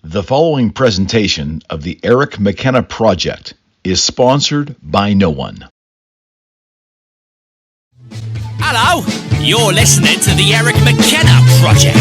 The following presentation of the Eric McKenna Project is sponsored by no one. Hello, you're listening to the Eric McKenna Project.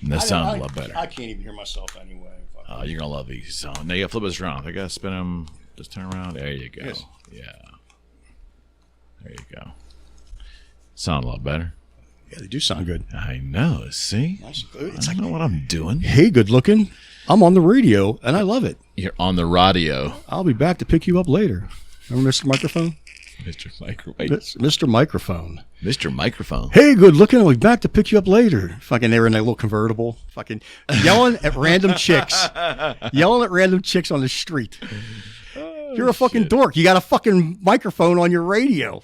That sounds a lot better. I can't even hear myself anyway. Oh, you're going to love these songs. Now you got to flip this around. I got to spin them. Just turn around. There you go. Yes. Yeah. There you go. Sound a lot better. Yeah, they do sound good. I know. See? Nice. Good. I don't know what I'm doing. Hey, good looking. I'm on the radio, and I love it. You're on the radio. I'll be back to pick you up later. Remember Mr. Microphone? Mr. Microphone. Mr. Microphone. Mr. Microphone. Hey, good looking. I'll be back to pick you up later. Fucking, they were in that little convertible. Fucking yelling at random chicks. Yelling at random chicks on the street. Oh, you're a fucking dork. You got a fucking microphone on your radio.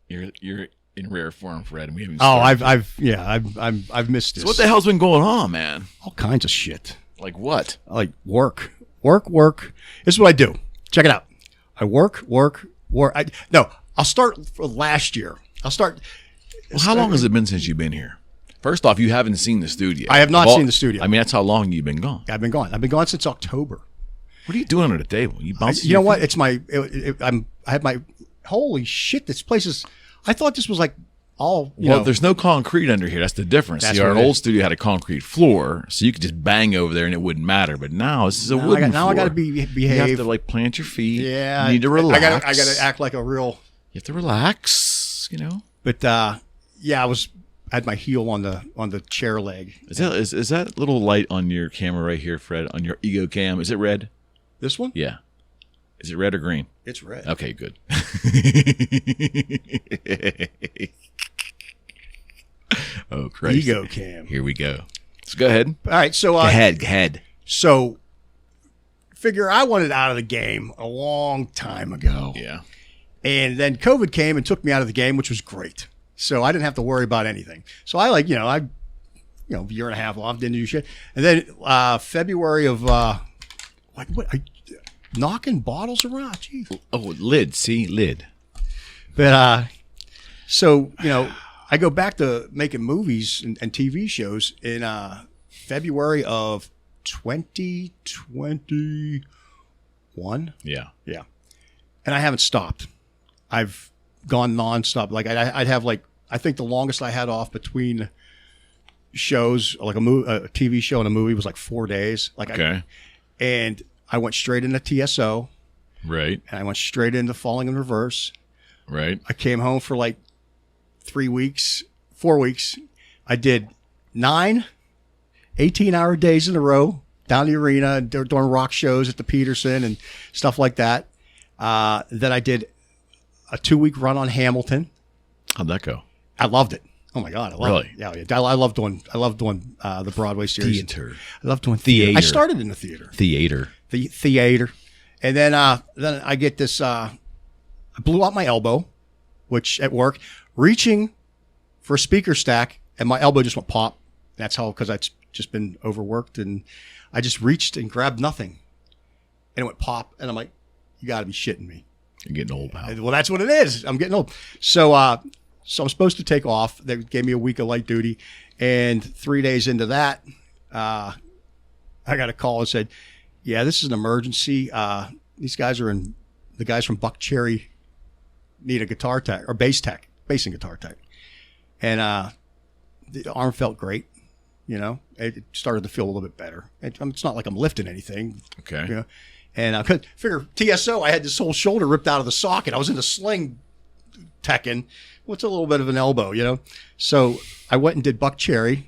You're in rare form, Fred. We haven't I've missed this. So what the hell's been going on, man? All kinds of shit. Like what? Like work. This is what I do. Check it out. I work. I'll start for last year. Well, how long has it been since you've been here? First off, you haven't seen the studio. I have not seen the studio. I mean, that's how long you've been gone. I've been gone. I've been gone since October. What are you doing at the table? You bouncing? You know what? It's my. I had my. Holy shit! This place is. I thought this was like all. Well, there's no concrete under here. That's the difference. See, our old studio had a concrete floor, so you could just bang over there and it wouldn't matter. But now this is a wooden floor. Now I got to behave. You have to like plant your feet. Yeah, you need to relax. I got to act like a real. You have to relax. You know. But I had my heel on the chair leg. Is that little light on your camera right here, Fred? On your ego cam, is it red? This one? Yeah. Is it red or green? It's red. Okay, good. Oh, Christ. Ego cam. Here we go. Let's go ahead. All right, so Go ahead. So, figure I wanted out of the game a long time ago. Yeah. And then COVID came and took me out of the game, which was great. So I didn't have to worry about anything. So I a year and a half off, didn't do shit. And then February of knocking bottles around. Jeez. Oh, lid. See, lid. But so I go back to making movies and TV shows in February of 2021. Yeah. Yeah. And I haven't stopped. I've gone nonstop. Like I'd have I think the longest I had off between shows, like a TV show and a movie, was like 4 days. Okay. And I went straight into TSO. Right. And I went straight into Falling in Reverse. Right. I came home for like 4 weeks. I did 9 18-hour days in a row down the arena, doing rock shows at the Peterson and stuff like that. Then I did a 2-week run on Hamilton. How'd that go? I loved it. Oh my God, I loved it. Yeah, I love doing the Broadway series. Theater. I love doing theater. I started in the theater. The theater. And then I get this. I blew out my elbow, which at work, reaching for a speaker stack, and my elbow just went pop. That's how, because I'd just been overworked, and I just reached and grabbed nothing, and it went pop, and I'm like, you got to be shitting me. You're getting old, pal. Well, that's what it is. I'm getting old. So I'm supposed to take off. They gave me a week of light duty, and 3 days into that, I got a call and said, yeah, this is an emergency. These guys the guys from Buckcherry need a guitar tech or bass and guitar tech. And the arm felt great. It started to feel a little bit better. It's not like I'm lifting anything. Okay. And I could figure TSO, I had this whole shoulder ripped out of the socket. I was in a sling teching. What's a little bit of an elbow, So I went and did Buckcherry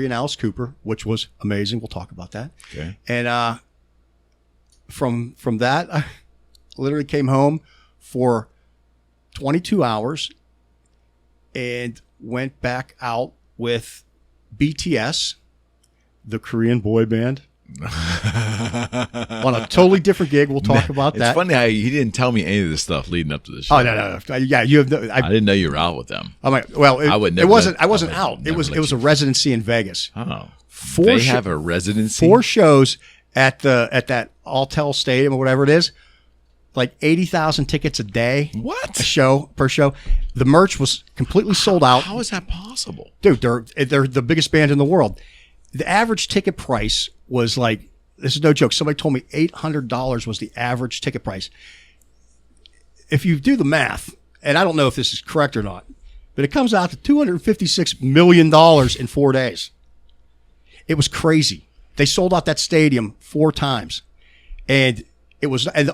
and Alice Cooper, which was amazing. We'll talk about that. Okay. And from that, I literally came home for 22 hours and went back out with BTS, the Korean boy band. On a totally different gig. We'll talk about that. It's funny how he didn't tell me any of this stuff leading up to the show. Oh no. Yeah, you have. I didn't know you were out with them. I'm like, well, I would it never wasn't. let- I wasn't I would out. never It let was a you- residency in Vegas. Oh, Four they sho- have a residency. 4 shows at that Alltel Stadium or whatever it is. Like 80,000 tickets a day. What? A show per show. The merch was completely sold out. How is that possible? Dude, they're the biggest band in the world. The average ticket price was like, this is no joke. Somebody told me $800 was the average ticket price. If you do the math, and I don't know if this is correct or not, but it comes out to $256 million in 4 days. It was crazy. They sold out that stadium 4 times, and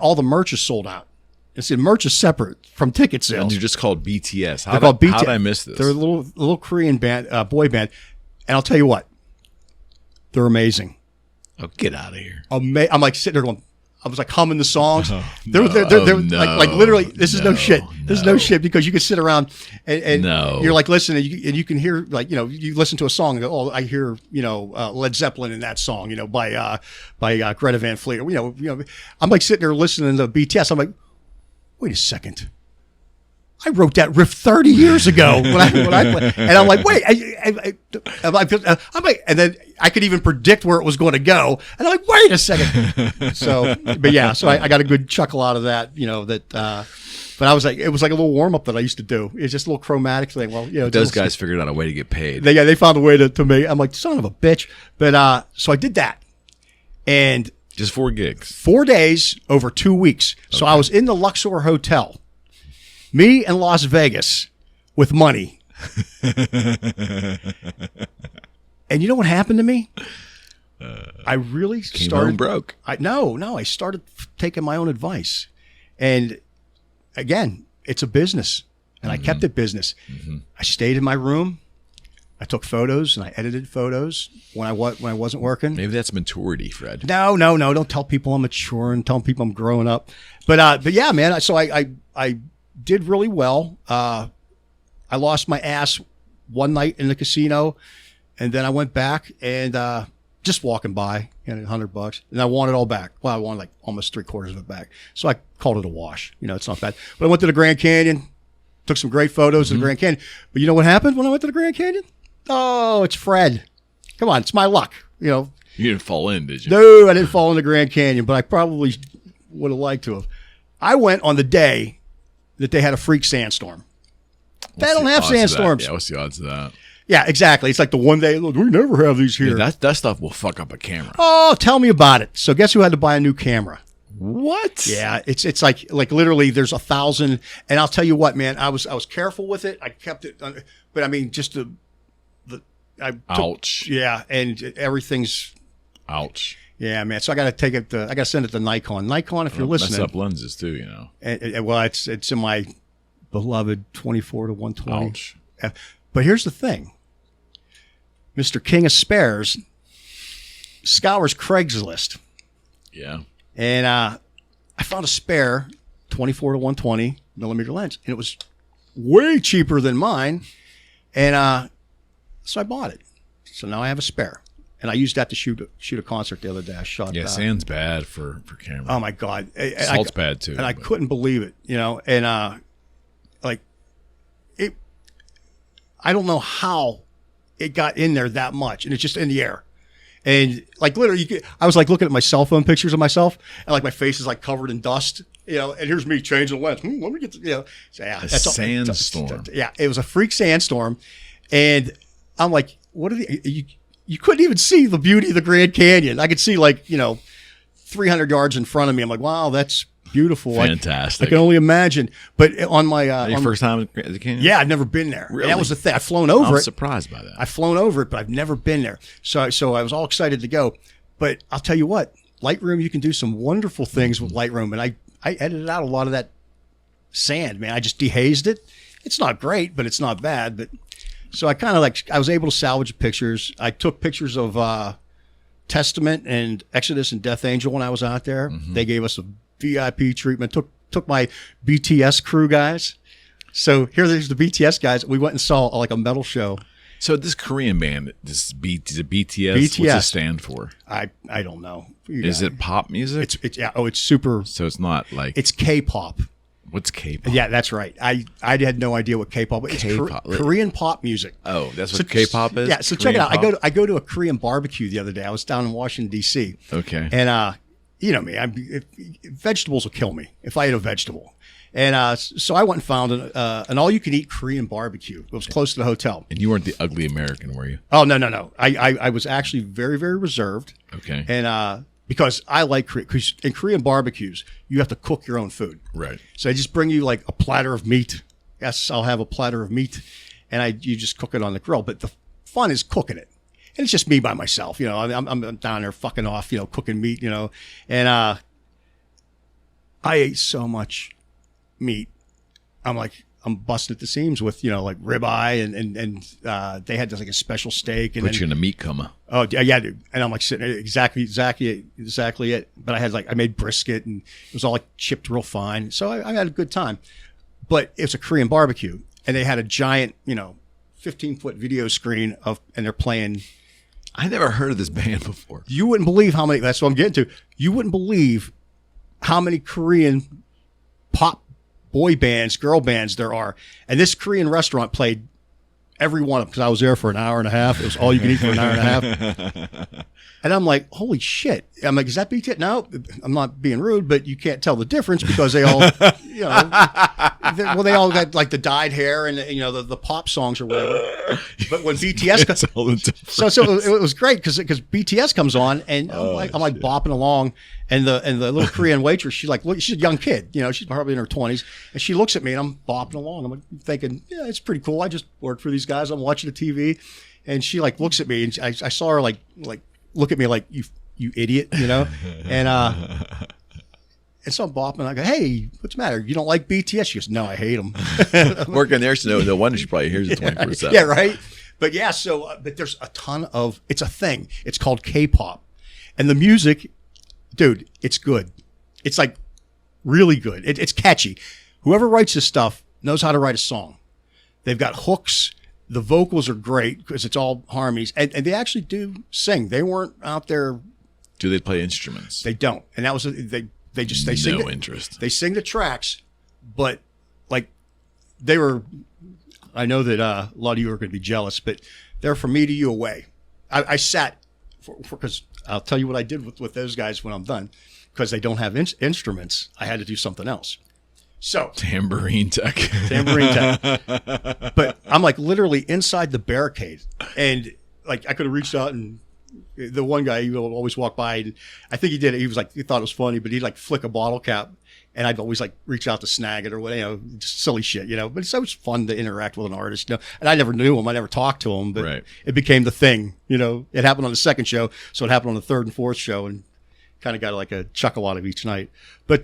all the merch is sold out. And see, merch is separate from ticket And sales. they're just called BTS. They're called BTS. How did I miss this? They're a little Korean band, boy band, and I'll tell you what, they're amazing. Oh, get out of here. I'm like sitting there going, I was like humming the songs. They're no, like literally. This is no shit. This is no no. shit because you can sit around and No. you're like listening and you can hear like you listen to a song and go, oh, I hear Led Zeppelin in that song by Greta Van Fleet. I'm like sitting there listening to BTS. I'm like, wait a second. I wrote that riff 30 years ago when I played. And I'm like, wait, I'm like, and then I could even predict where it was going to go. And I'm like, wait a second. So I got a good chuckle out of that, but I was like, it was like a little warm up that I used to do. It's just a little chromatic thing. Well, Those guys figured out a way to get paid. They found a way to make. I'm like, son of a bitch. But so I did that, and Just 4 gigs. 4 days over 2 weeks. So I was in the Luxor Hotel. Me and Las Vegas with money. And you know what happened to me? I really Came started home broke. I started taking my own advice. And again, it's a business. And I kept it business. I stayed in my room. I took photos and I edited photos when I wasn't working. Maybe that's maturity, Fred. No. Don't tell people I'm mature and tell people I'm growing up. But yeah, man. So I did really well. I lost my ass one night in the casino, and then I went back and just walking by, $100, and I won it all back. Well, I won like almost 3/4 of it back. So I called it a wash. It's not bad. But I went to the Grand Canyon, took some great photos of the Grand Canyon. But you know what happened when I went to the Grand Canyon? Oh, it's Fred. Come on, it's my luck. You didn't fall in, did you? No, I didn't fall in the Grand Canyon, but I probably would have liked to have. I went on the day that they had a freak sandstorm. They don't have sandstorms. Yeah, what's the odds of that? Yeah, exactly. It's like the one day, look, we never have these here. Yeah, that stuff will fuck up a camera. Oh, tell me about it. So guess who had to buy a new camera? What? Yeah, it's like literally there's 1,000. And I'll tell you what, man, I was careful with it. I kept it, but I mean, just Ouch. Yeah, and everything's. Ouch. Yeah, man. So I got to take it. I got to send it to Nikon. Nikon, if you're listening. Mess up lenses too, Well, it's in my beloved 24 to 120. Ouch. But here's the thing. Mr. King of Spares scours Craigslist. Yeah. And I found a spare 24 to 120 millimeter lens, and it was way cheaper than mine. And so I bought it. So now I have a spare. And I used that to shoot a concert the other day. I shot. Yeah, sand's bad for camera. Oh my God, Salt's bad too. And I couldn't believe it, And like it, I don't know how it got in there that much, and it's just in the air. And like literally, I was like looking at my cell phone pictures of myself, and like my face is like covered in dust, And here's me changing the lens. Let me get to, So yeah, that's a sandstorm. Yeah, it was a freak sandstorm, and I'm like, what are the? You couldn't even see the beauty of the Grand Canyon. I could see 300 yards in front of me. I'm like, wow, that's beautiful. Fantastic. I can only imagine. But on my your first time at the canyon? Yeah, I've never been there. Really? And that was the thing. I've flown over it. I was surprised by that. I've flown over it, but I've never been there. So I was all excited to go. But I'll tell you what, Lightroom, you can do some wonderful things with Lightroom. And I edited out a lot of that sand, man. I just dehazed it. It's not great, but it's not bad. But so I kind of I was able to salvage pictures. I took pictures of Testament and Exodus and Death Angel when I was out there. Mm-hmm. They gave us a VIP treatment. Took my BTS crew guys. So there's the BTS guys. We went and saw like a metal show. So this Korean band, is it BTS? BTS. What's it stand for? I don't know. Is it pop music? It's super. So it's not like it's K-pop. What's K-pop? Yeah, that's right. I had no idea what K-pop is. It's Korean pop music. Oh, that's what K-pop is? Yeah, so Korean check it out. pop? I go to a Korean barbecue the other day. I was down in Washington, D.C. Okay. And, you know me, vegetables will kill me if I eat a vegetable. And so I went and found an all-you-can-eat Korean barbecue. It was close to the hotel. And you weren't the ugly American, were you? Oh, no. I was actually very, very reserved. Okay. And because I like Korean, because in Korean barbecues, you have to cook your own food. Right. So they just bring you like a platter of meat. Yes, I'll have a platter of meat. And you just cook it on the grill. But the fun is cooking it. And it's just me by myself. You know, I'm down there fucking off, you know, cooking meat, you know. And I ate so much meat. I'm busting at the seams with, you know, like ribeye and they had like a special steak. And put you in a meat coma. Oh yeah, dude. And I'm like sitting there, exactly it. But I made brisket and it was all like chipped real fine. So I had a good time. But it's a Korean barbecue and they had a giant, you know, 15-foot video screen and they're playing. I never heard of this band before. You wouldn't believe how many. That's what I'm getting to. You wouldn't believe how many Korean pop boy bands, girl bands there are. And this Korean restaurant played every one of them because I was there for an hour and a half. It was all you can eat for an hour and a half. And I'm like, holy shit. I'm like, is that BTS? No, I'm not being rude, but you can't tell the difference because they all, you know, they all got like the dyed hair and, you know, the pop songs or whatever. But when BTS comes, so it was great because BTS comes on and I'm like bopping along and the little Korean waitress, she's a young kid, you know, she's probably in her 20s and she looks at me and I'm bopping along. I'm like thinking, yeah, it's pretty cool. I just work for these guys. I'm watching the TV and she like looks at me and I saw her like look at me like you idiot, you know, and so I'm bopping. I go, hey, what's the matter? You don't like BTS? She goes, no, I hate them. Working there, so no wonder she probably hears it 24/7. Yeah, right. But yeah, so but there's a ton of. It's a thing. It's called K-pop, and the music, dude, it's good. It's like really good. It's catchy. Whoever writes this stuff knows how to write a song. They've got hooks. The vocals are great because it's all harmonies, and they actually do sing. They weren't out there. Do they play instruments? They don't, and that was they sing no interest. They sing the tracks, but like they were. I know that a lot of you are going to be jealous, but they're from me to you away. I sat because I'll tell you what I did with those guys when I'm done because they don't have instruments. I had to do something else. So tambourine tech. But I'm like literally inside the barricade, and like I could have reached out, and the one guy he would always walk by, and I think he did it. He was like he thought it was funny, but he'd like flick a bottle cap, and I'd always like reach out to snag it or whatever, you know, just silly shit, you know. But it's always fun to interact with an artist, you know. And I never knew him, I never talked to him, but It became the thing, you know. It happened on the second show, so it happened on the third and fourth show, and kind of got like a chuckle out of each night. But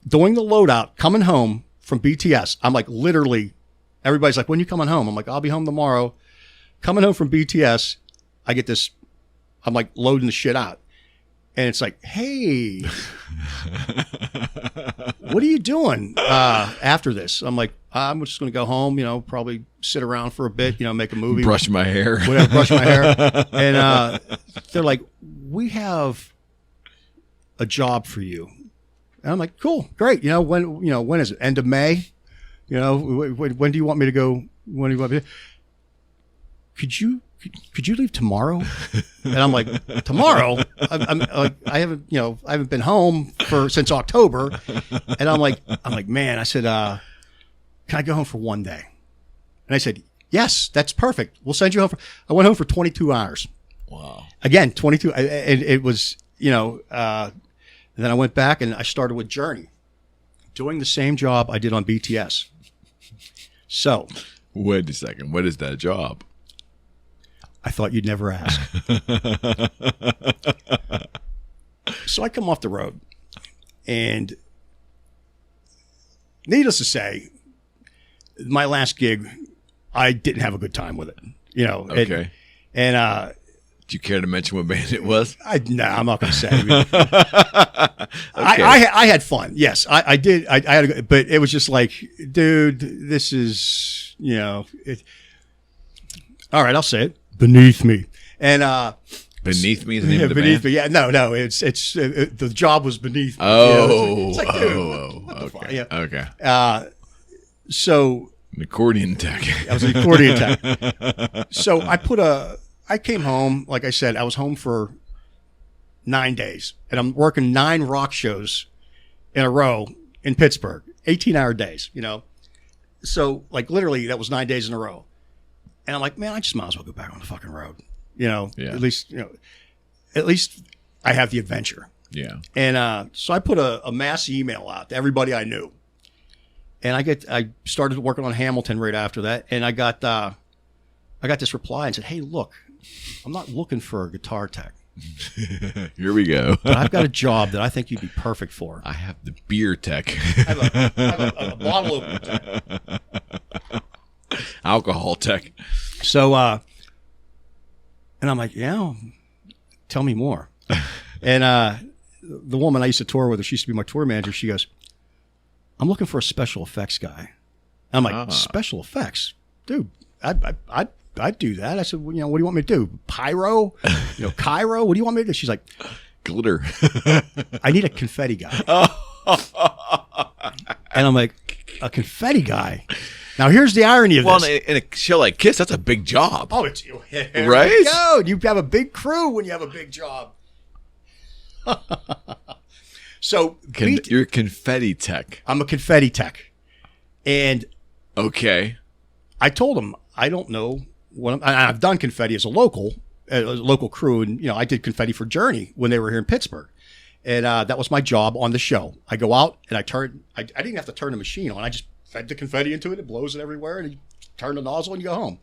doing the loadout, coming home from BTS, I'm like literally, everybody's like, when you coming home? I'm like, I'll be home tomorrow. Coming home from BTS, I get this, I'm like loading the shit out. And it's like, hey, what are you doing after this? I'm like, I'm just going to go home, you know, probably sit around for a bit, you know, make a movie. Brush my hair. Whatever, brush my hair. And they're like, we have a job for you. And I'm like, cool, great. You know, when is it? End of May? You know, when do you want me to go? When do you want me to? Could you leave tomorrow? And I'm like, tomorrow? I haven't been home since October. And I'm like, man, I said, can I go home for one day? And I said, yes, that's perfect. We'll send you home. I went home for 22 hours. Wow. Again, 22. And it was, you know, and then I went back and I started with Journey, doing the same job I did on BTS. So. Wait a second. What is that job? I thought you'd never ask. So I come off the road, and needless to say, my last gig, I didn't have a good time with it. You know. Okay. And Do you care to mention what band it was? No, I'm not going to say. I had fun. Yes, I did. I had, but it was just like, dude, this is, all right, I'll say it. Beneath me. And Beneath Me is the name of the beneath band? me. Yeah, no. It's the job was beneath me. Oh, it's like, dude, okay. Yeah. Okay. So An accordion tech. I was an accordion tech. So I came home, like I said, I was home for 9 days, and I'm working 9 rock shows in a row in Pittsburgh, 18-hour days, So, like, literally, that was 9 days in a row. And I'm like, man, I just might as well go back on the fucking road, Yeah. At least I have the adventure. Yeah. And so I put a mass email out to everybody I knew. And I started working on Hamilton right after that, and I got this reply and said, hey, look, I'm not looking for a guitar tech. Here we go. But I've got a job that I think you'd be perfect for. I have the beer tech. I have a bottle opener tech. Alcohol tech. So, and I'm like, yeah, tell me more. And the woman I used to tour with, she used to be my tour manager. She goes, I'm looking for a special effects guy. I'm like, special effects? Dude, I'd do that. I said, well, what do you want me to do? Pyro? Cairo? What do you want me to do? She's like, glitter. I need a confetti guy. And I'm like, a confetti guy? Now, here's the irony of this. Well, in a show like Kiss, that's a big job. Oh, it's right? Go. You have a big crew when you have a big job. So You're a confetti tech. I'm a confetti tech. And okay, I told him, I don't know what I've done confetti as a local crew. And, I did confetti for Journey when they were here in Pittsburgh. And that was my job on the show. I go out and I didn't have to turn the machine on. I just fed the confetti into it. It blows it everywhere. And you turn the nozzle and you go home.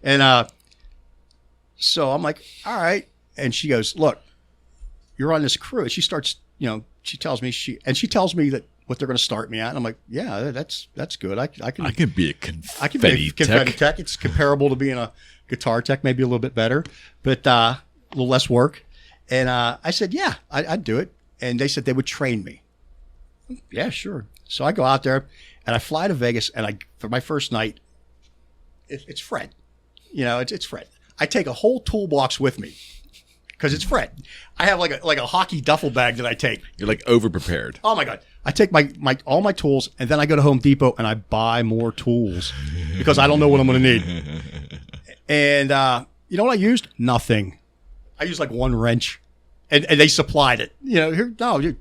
And so I'm like, all right. And she goes, look, you're on this crew. And she starts, she tells me that what they're going to start me at. And I'm like, yeah, that's good. I can be a confetti tech. It's comparable to being a guitar tech, maybe a little bit better, but a little less work. And I said, yeah, I'd do it. And they said they would train me. Yeah, sure. So I go out there and I fly to Vegas, and for my first night, it's Fred. It's Fred. I take a whole toolbox with me because it's Fred. I have like a hockey duffel bag that I take. You're like over prepared. Oh my God. I take all my tools, and then I go to Home Depot and I buy more tools because I don't know what I'm going to need. And you know what I used? Nothing. I used like one wrench, and they supplied it.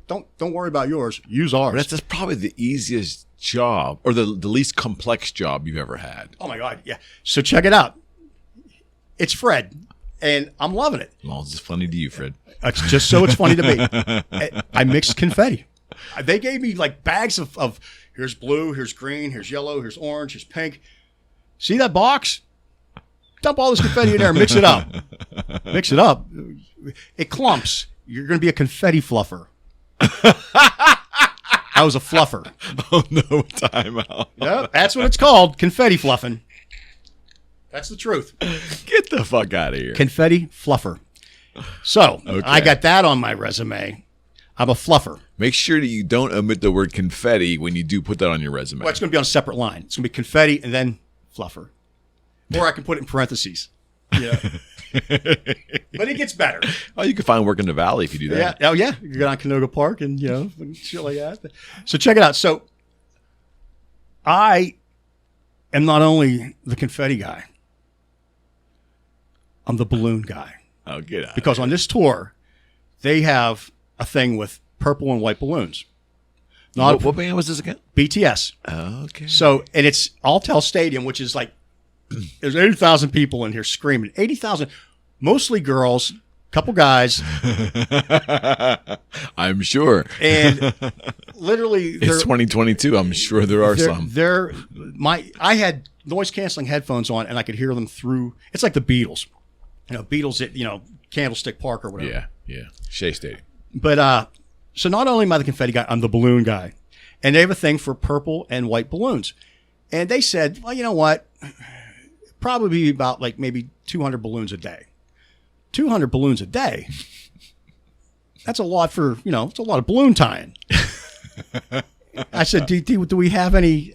Don't worry about yours. Use ours. That's probably the easiest job, or the least complex job you've ever had. Oh my God, yeah. So check it out. It's Fred, and I'm loving it. Well, it's funny to you, Fred. It's just so it's funny to me. I mixed confetti. They gave me like bags of here's blue, here's green, here's yellow, here's orange, here's pink. See that box? Dump all this confetti in there and mix it up. Mix it up. It clumps. You're going to be a confetti fluffer. I was a fluffer. Oh, no, time out. No, that's what it's called, confetti fluffing. That's the truth. Get the fuck out of here. Confetti fluffer. So, okay. I got that on my resume. I'm a fluffer. Make sure that you don't omit the word confetti when you do put that on your resume. Well, it's going to be on a separate line. It's going to be confetti and then fluffer. Or I can put it in parentheses. Yeah. But it gets better. Oh, you can find work in the Valley if you do that. Yeah. Oh, yeah. You go down Canoga Park and, shit like that. So check it out. So I am not only the confetti guy, I'm the balloon guy. Oh, get out. Because on this tour, they have a thing with purple and white balloons. What band was this again? BTS. Okay. So, and it's Alltel Stadium, which is like, there's 80,000 people in here screaming. 80,000, mostly girls, couple guys. I'm sure. And literally, it's 2022. I'm sure there are some. I had noise canceling headphones on, and I could hear them through. It's like the Beatles. Beatles at Candlestick Park or whatever. Yeah. Shea Stadium. But so not only am I the confetti guy, I'm the balloon guy, and they have a thing for purple and white balloons. And they said, well, you know what? Probably about like maybe 200 balloons a day. 200 balloons a day. That's a lot for, it's a lot of balloon tying. I said, do we have any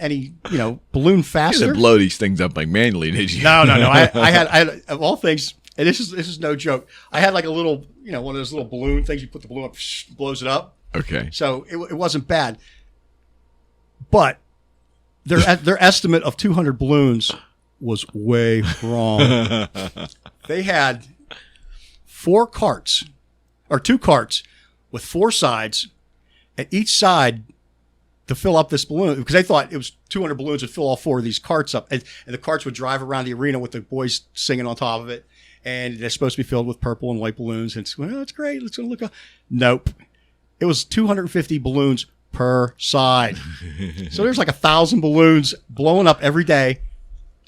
balloon faster? You didn't blow these things up like manually, did you? No. I had of all things, and this is no joke. I had like a little, one of those little balloon things. You put the balloon up, blows it up. Okay. So it wasn't bad, but their estimate of 200 balloons was way wrong. They had 2 carts with 4 sides, and each side to fill up this balloon, because they thought it was 200 balloons would fill all 4 of these carts up, and the carts would drive around the arena with the boys singing on top of it, and they're supposed to be filled with purple and white balloons, and it's great, let's go look up. Nope. It was 250 balloons per side. So there's like 1,000 balloons blowing up every day.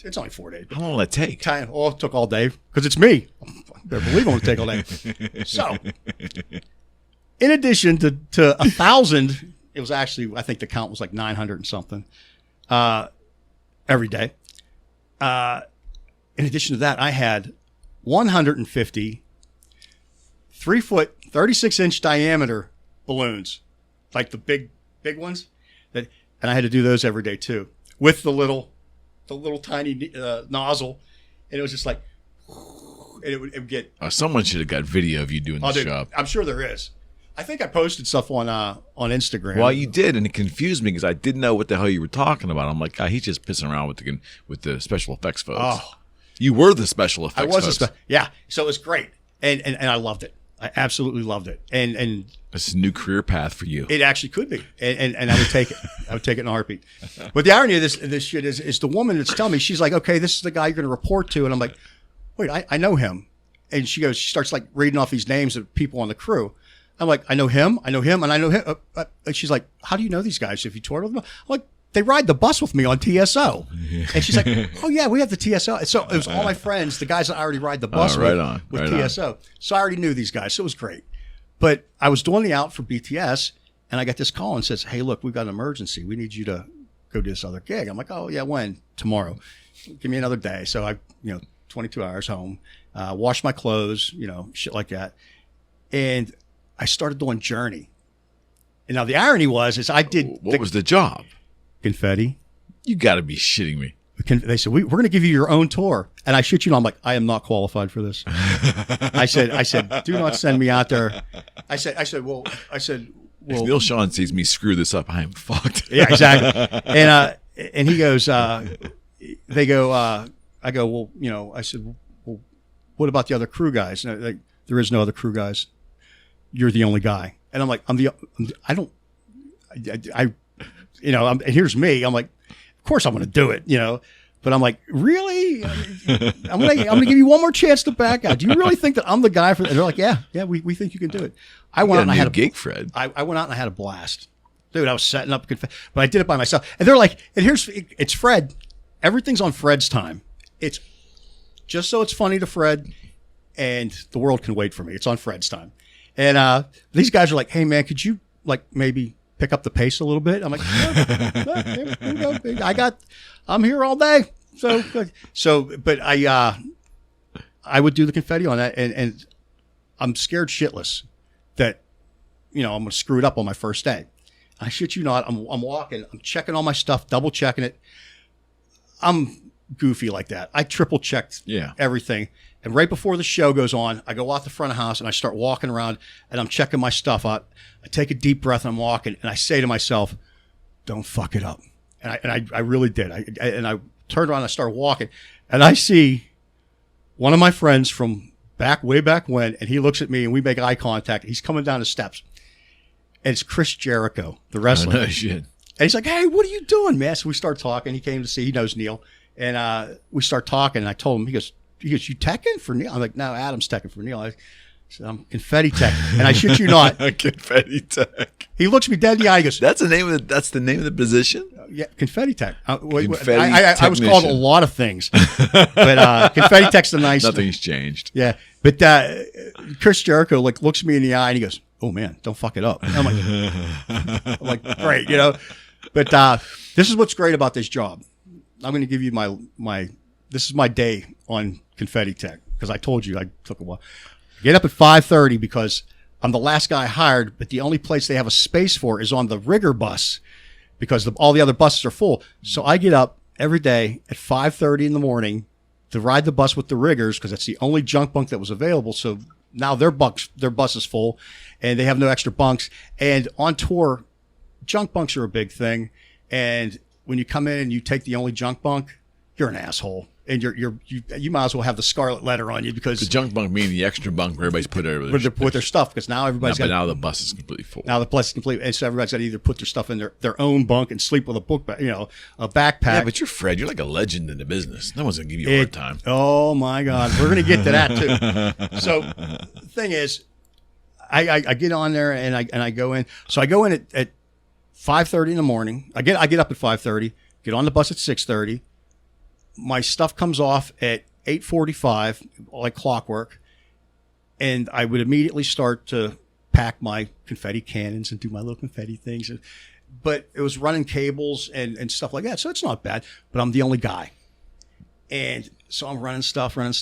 It's only 4 days. How long will it take? It took all day, because it's me. Better believe I'm going to take all day. So, in addition to 1,000, it was actually, I think the count was like 900 and something every day. In addition to that, I had 150 3-foot, 36-inch diameter balloons, like the big ones, and I had to do those every day too, with the little tiny nozzle, and it was just like, and it would get. Someone should have got video of you doing this job. I'm sure there is. I think I posted stuff on Instagram. Well, you did, and it confused me because I didn't know what the hell you were talking about. I'm like, he's just pissing around with the special effects folks. Oh, you were the special effects. I was yeah. So it was great, and I loved it. I absolutely loved it, and it's a new career path for you. It actually could be, and I would take it. I would take it in a heartbeat. But the irony of this shit is the woman that's telling me, she's like, okay, this is the guy you're going to report to, and I'm like, wait, I know him, and she starts like reading off these names of people on the crew. I'm like, I know him, and I know him. And she's like, how do you know these guys? If you toured with them, I'm like, they ride the bus with me on TSO. And she's like, oh yeah, we have the TSO. And so it was all my friends, the guys that I already ride the bus with TSO. So I already knew these guys. So it was great. But I was doing the out for BTS, and I got this call and says, hey, look, we've got an emergency. We need you to go do this other gig. I'm like, oh yeah, when? Tomorrow. Give me another day. So I, 22 hours home, wash my clothes, shit like that. And I started doing Journey. And now the irony is I did. What was the job? Confetti. You got to be shitting me. They said, we're going to give you your own tour. And I shit you not, I'm like, I am not qualified for this. I said, do not send me out there. I said, well, if Neil Sean sees me screw this up, I am fucked. Yeah, exactly. And he goes, I go, well, I said, well, what about the other crew guys? And like, there is no other crew guys. You're the only guy. And I'm like, and here's me. I'm like, of course I'm going to do it, but I'm like, really? I'm going to give you one more chance to back out. Do you really think that I'm the guy for that? And they're like, yeah, we think you can do it. I went out and I had a gig, Fred. I went out and I had a blast. Dude, I was setting up Confetti, but I did it by myself. And they're like, it's Fred. Everything's on Fred's time. It's just so it's funny to Fred, and the world can wait for me. It's on Fred's time. And these guys are like, hey man, could you like maybe pick up the pace a little bit? I'm like, I'm here all day. But I would do the confetti on that, and I'm scared shitless that, I'm going to screw it up on my first day. I shit you not. I'm walking, I'm checking all my stuff, double checking it. I'm goofy like that. I triple checked everything. And right before the show goes on, I go out the front of the house and I start walking around and I'm checking my stuff out. I take a deep breath and I'm walking and I say to myself, don't fuck it up. And I really did. I turned around and I started walking and I see one of my friends from way back when, and he looks at me and we make eye contact. He's coming down the steps. And it's Chris Jericho, the wrestler. Oh, no shit. And he's like, hey, what are you doing, man? So we start talking. He came to see, he knows Neil. And we start talking and I told him, he goes, you teching for Neil? I'm like, no, Adam's teching for Neil. I said, I'm confetti tech. And I shit you not. Confetti tech. He looks me dead in the eye. He goes, that's the name of the position? Yeah, confetti tech. I was called a lot of things. But confetti tech's the nice. Nothing's changed. Yeah. But Chris Jericho looks me in the eye and he goes, oh man, don't fuck it up. And I'm like, great, But this is what's great about this job. I'm going to give you this is my day on confetti tech, because I told you I took a while. Get up at 5:30 because I'm the last guy hired, but the only place they have a space for is on the rigger bus because all the other buses are full. So I get up every day at 5:30 in the morning to ride the bus with the riggers because that's the only junk bunk that was available. So now their bus is full and they have no extra bunks. And on tour, junk bunks are a big thing. And when you come in and you take the only junk bunk, you're an asshole. And you might as well have the scarlet letter on you because the junk bunk meaning the extra bunk where everybody's put their stuff because now everybody's got. But now the bus is completely full. Now the bus is completely, and so everybody's got to either put their stuff in their own bunk and sleep with a book, a backpack. Yeah, but you're Fred. You're like a legend in the business. No one's gonna give you a hard time. Oh my God, we're gonna get to that too. So the thing is, I get on there and I go in. So I go in at 5:30 in the morning. I get up at 5:30. Get on the bus at 6:30. My stuff comes off at 8:45, like clockwork, and I would immediately start to pack my confetti cannons and do my little confetti things. But it was running cables and stuff like that, so it's not bad. But I'm the only guy, and so I'm running stuff, and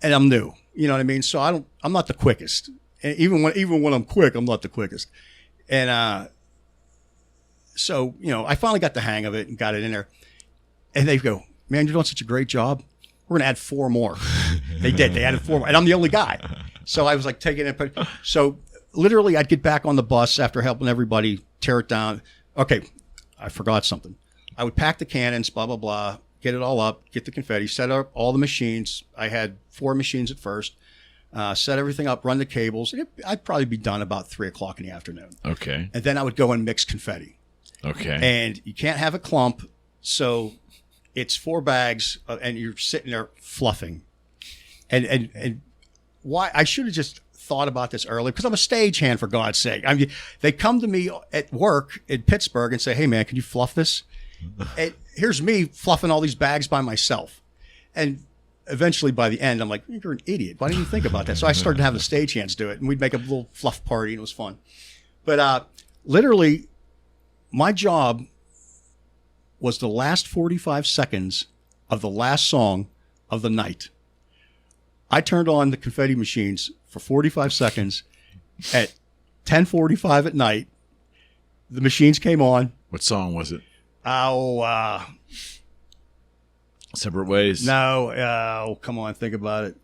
I'm new. You know what I mean? So I'm not the quickest. And even when I'm quick, I'm not the quickest. And so I finally got the hang of it and got it in there. And they go, man, you're doing such a great job. We're going to add 4 more. They did. They added 4 more. And I'm the only guy. So I was like taking it. So literally I'd get back on the bus after helping everybody tear it down. Okay, I forgot something. I would pack the cannons, blah, blah, blah, get it all up, get the confetti, set up all the machines. I had 4 machines at first. Set everything up, run the cables. I'd probably be done about 3 o'clock in the afternoon. Okay. And then I would go and mix confetti. Okay. And you can't have a clump. So it's 4 bags, and you're sitting there fluffing. And why I should have just thought about this earlier because I'm a stagehand, for God's sake. I mean, they come to me at work in Pittsburgh and say, "Hey, man, can you fluff this?" And here's me fluffing all these bags by myself. And eventually, by the end, I'm like, "You're an idiot. Why didn't you think about that?" So I started having the stagehands do it, and we'd make a little fluff party, and it was fun. But literally, my job was the last 45 seconds of the last song of the night. I turned on the confetti machines for 45 seconds at 10:45 at night. The machines came on. What song was it? Separate Ways? No. Come on, think about it.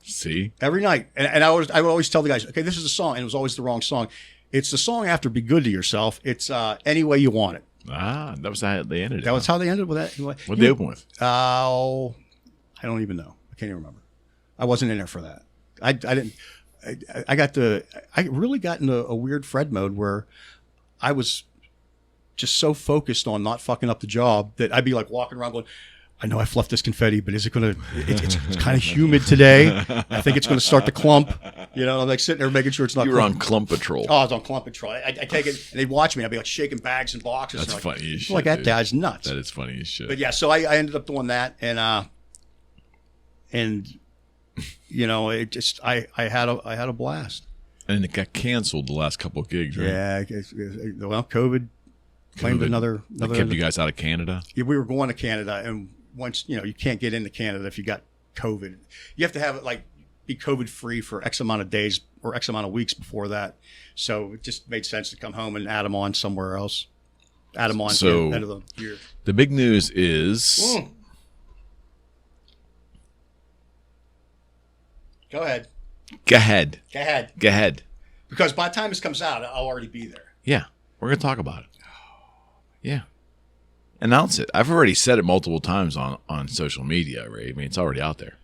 See? Every night. And I would always tell the guys, okay, this is a song. And it was always the wrong song. It's the song after Be Good to Yourself. It's Any Way You Want It. That was how they ended it. That was how they ended with that. What did they open with? I don't even know. I can't even remember. I wasn't in there for that. I didn't. I really got into a weird Fred mode where I was just so focused on not fucking up the job that I'd be like walking around going, I know I fluffed this confetti, but is it going to, it's kind of humid today. I think it's going to start to clump. I'm like sitting there making sure it's not You were on clump patrol. Oh, I was on clump patrol. I take it, and they'd watch me. I'd be like shaking bags and boxes. That's funny as shit. Like, that guy's nuts. That is funny as shit. But yeah, so I ended up doing that, and it just, I had a blast. And it got canceled the last couple of gigs, right? Yeah. Well, COVID claimed another. They kept you guys out of Canada? Yeah, we were going to Canada, and once, you can't get into Canada if you got COVID. You have to have it be COVID free for X amount of days or X amount of weeks before that. So it just made sense to come home and add them on somewhere else. Add them on to the end of the year. The big news is... Go ahead. Go ahead. Because by the time this comes out, I'll already be there. Yeah. We're going to talk about it. Yeah. Announce it. I've already said it multiple times on social media, Ray. I mean, it's already out there.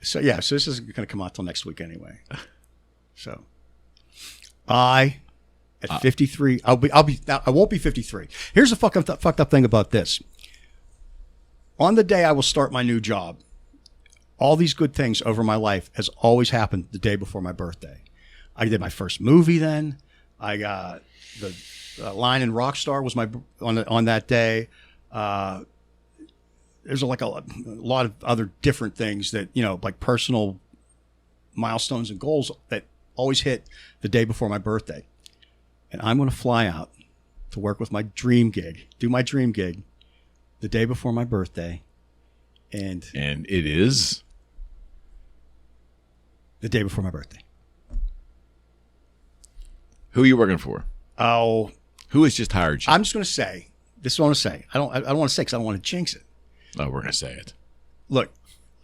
So this isn't going to come out till next week anyway. So at 53, I won't be 53. Here's the fucked up thing about this. On the day I will start my new job, all these good things over my life has always happened the day before my birthday. I did my first movie then. I got the line in Rockstar was on that day. There's a lot of other different things that, like personal milestones and goals that always hit the day before my birthday. And I'm going to fly out to work with do my dream gig the day before my birthday. And it is the day before my birthday. Who are you working for? Oh, Who has just hired you? I'm just going to say, this is what I want to say. I don't want to say because I don't want to jinx it. Oh, we're going to say it. Look,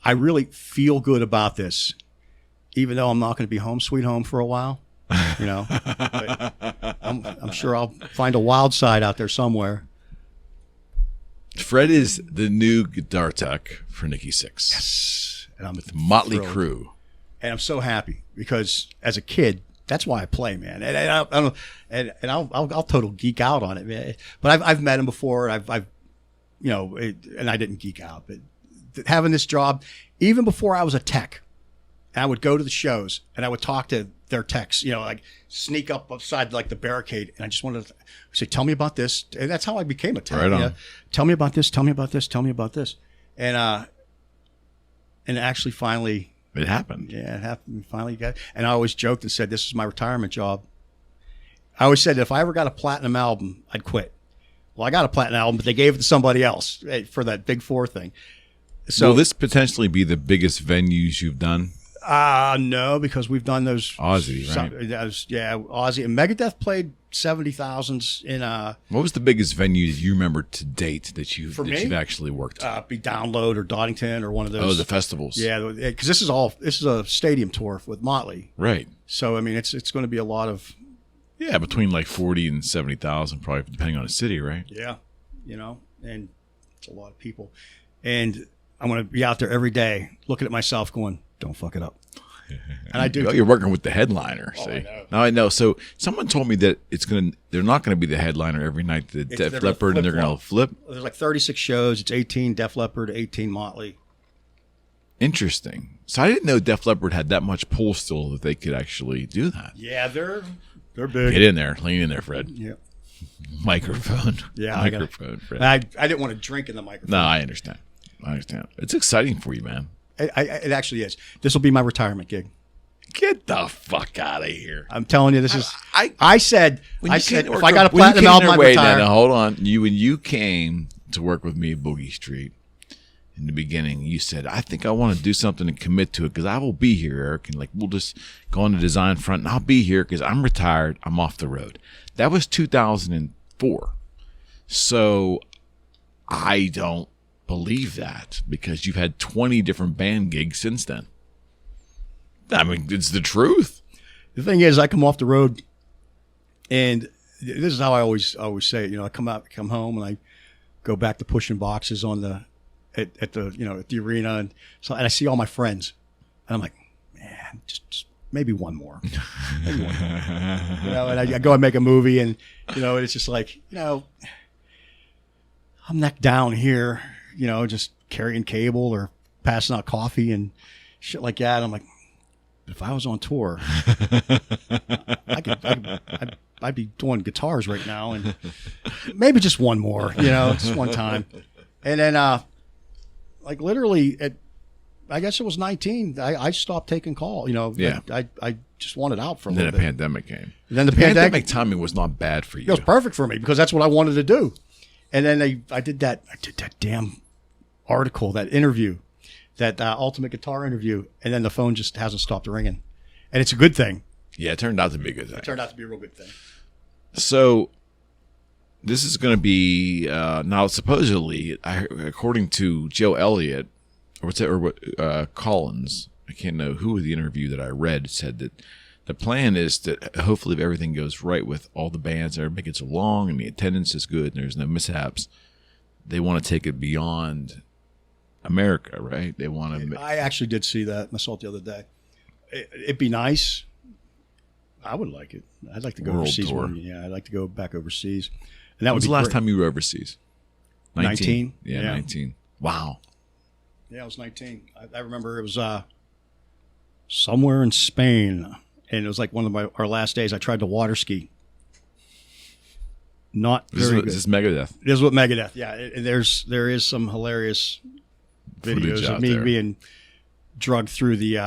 I really feel good about this, even though I'm not going to be home sweet home for a while. You know, but I'm sure I'll find a wild side out there somewhere. Fred is the new guitar tech for Nikki Sixx. Yes. And I'm With Motley thrilled. Crue. And I'm so happy because as a kid, that's why I play, man. And I'll total geek out on it, man. But I've met him before. I've and I didn't geek out. But having this job, even before I was a tech, I would go to the shows and I would talk to their techs, like sneak up outside like the barricade. And I just wanted to say, tell me about this. And that's how I became a tech. Right on. Tell me about this. Tell me about this. Tell me about this. And actually finally, It happened. yeah, it happened. We finally got it. And I always joked and said, this is my retirement job. I always said, if I ever got a platinum album, I'd quit. Well, I got a platinum album, but they gave it to somebody else for that Big Four thing. So Will this potentially be the biggest venues you've done? no, because we've done those. Ozzy, right? Ozzy. And Megadeth played 70,000s in What was the biggest venue you remember to date that you've me? actually worked? be Download or Doddington or one of those. Oh, the festivals. Yeah, because this is a stadium tour with Motley. Right. So I mean, it's going to be a lot of. Yeah, between like 40 and 70,000, probably depending on the city, right? Yeah, and it's a lot of people. And I'm going to be out there every day looking at myself going, don't fuck it up. And I do. You're working with the headliner. Oh, See? I know. Now I know. So someone told me that they're not going to be the headliner every night. The they're Def gonna Leppard, and they're going to flip. There's like 36 shows. It's 18 Def Leppard, 18 Motley. Interesting. So I didn't know Def Leppard had that much pull still that they could actually do that. Yeah, they're big. Get in there, lean in there, Fred. Yeah. Microphone. Yeah, microphone, Fred. I didn't want to drink in the microphone. No, I understand. It's exciting for you, man. It actually is. This will be my retirement gig. Get the fuck out of here. I'm telling you, this is. I I said When you if came to I work got a with- when you platinum came album, there- I'd wait, retire. no, hold on. When you came to work with me at Boogie Street in the beginning, you said, I think I want to do something and commit to it because I will be here, Eric. And like, we'll just go on the design front and I'll be here because I'm retired. I'm off the road. That was 2004. So I don't believe that because you've had 20 different band gigs since then. I mean, it's the truth. The thing is, I come off the road, and this is how I always say it. I come home, and I go back to pushing boxes on at the arena, and I see all my friends, and I'm like, man, just maybe one more, maybe one more. And I go and make a movie, and and it's just like I'm neck down here, just carrying cable or passing out coffee and shit like that. I'm like, if I was on tour, I'd be doing guitars right now, and maybe just one more, just one time. And then, like literally I guess it was 19. I stopped taking call. Yeah. I just wanted out for a And then little a bit. pandemic came. And then the Pandemic timing was not bad for you. It was perfect for me because that's what I wanted to do. And then I did that damn article, that interview, that Ultimate Guitar interview, and then the phone just hasn't stopped ringing. And it's a good thing. Yeah, it turned out to be a good thing. It turned out to be a real good thing. So this is going to be now supposedly, according to Joe Elliott, Collins. I can't know who the interview that I read said that the plan is that hopefully if everything goes right with all the bands, everybody gets along, and the attendance is good, and there's no mishaps. They want to take it beyond America, right? They want to. I actually did see that myself the other day. It'd be nice. I would like it. I'd like to go World overseas. tour. Yeah, I'd like to go back overseas. And that When was would be the last great. time you were overseas? 19. Yeah, Yeah. 19. Wow. Yeah, I was 19. I remember it was somewhere in Spain, and it was like one of our last days. I tried to water ski. Not very good. This is Megadeth. This is what Megadeth. Yeah, there is some hilarious Footage videos out of me there. being drugged through the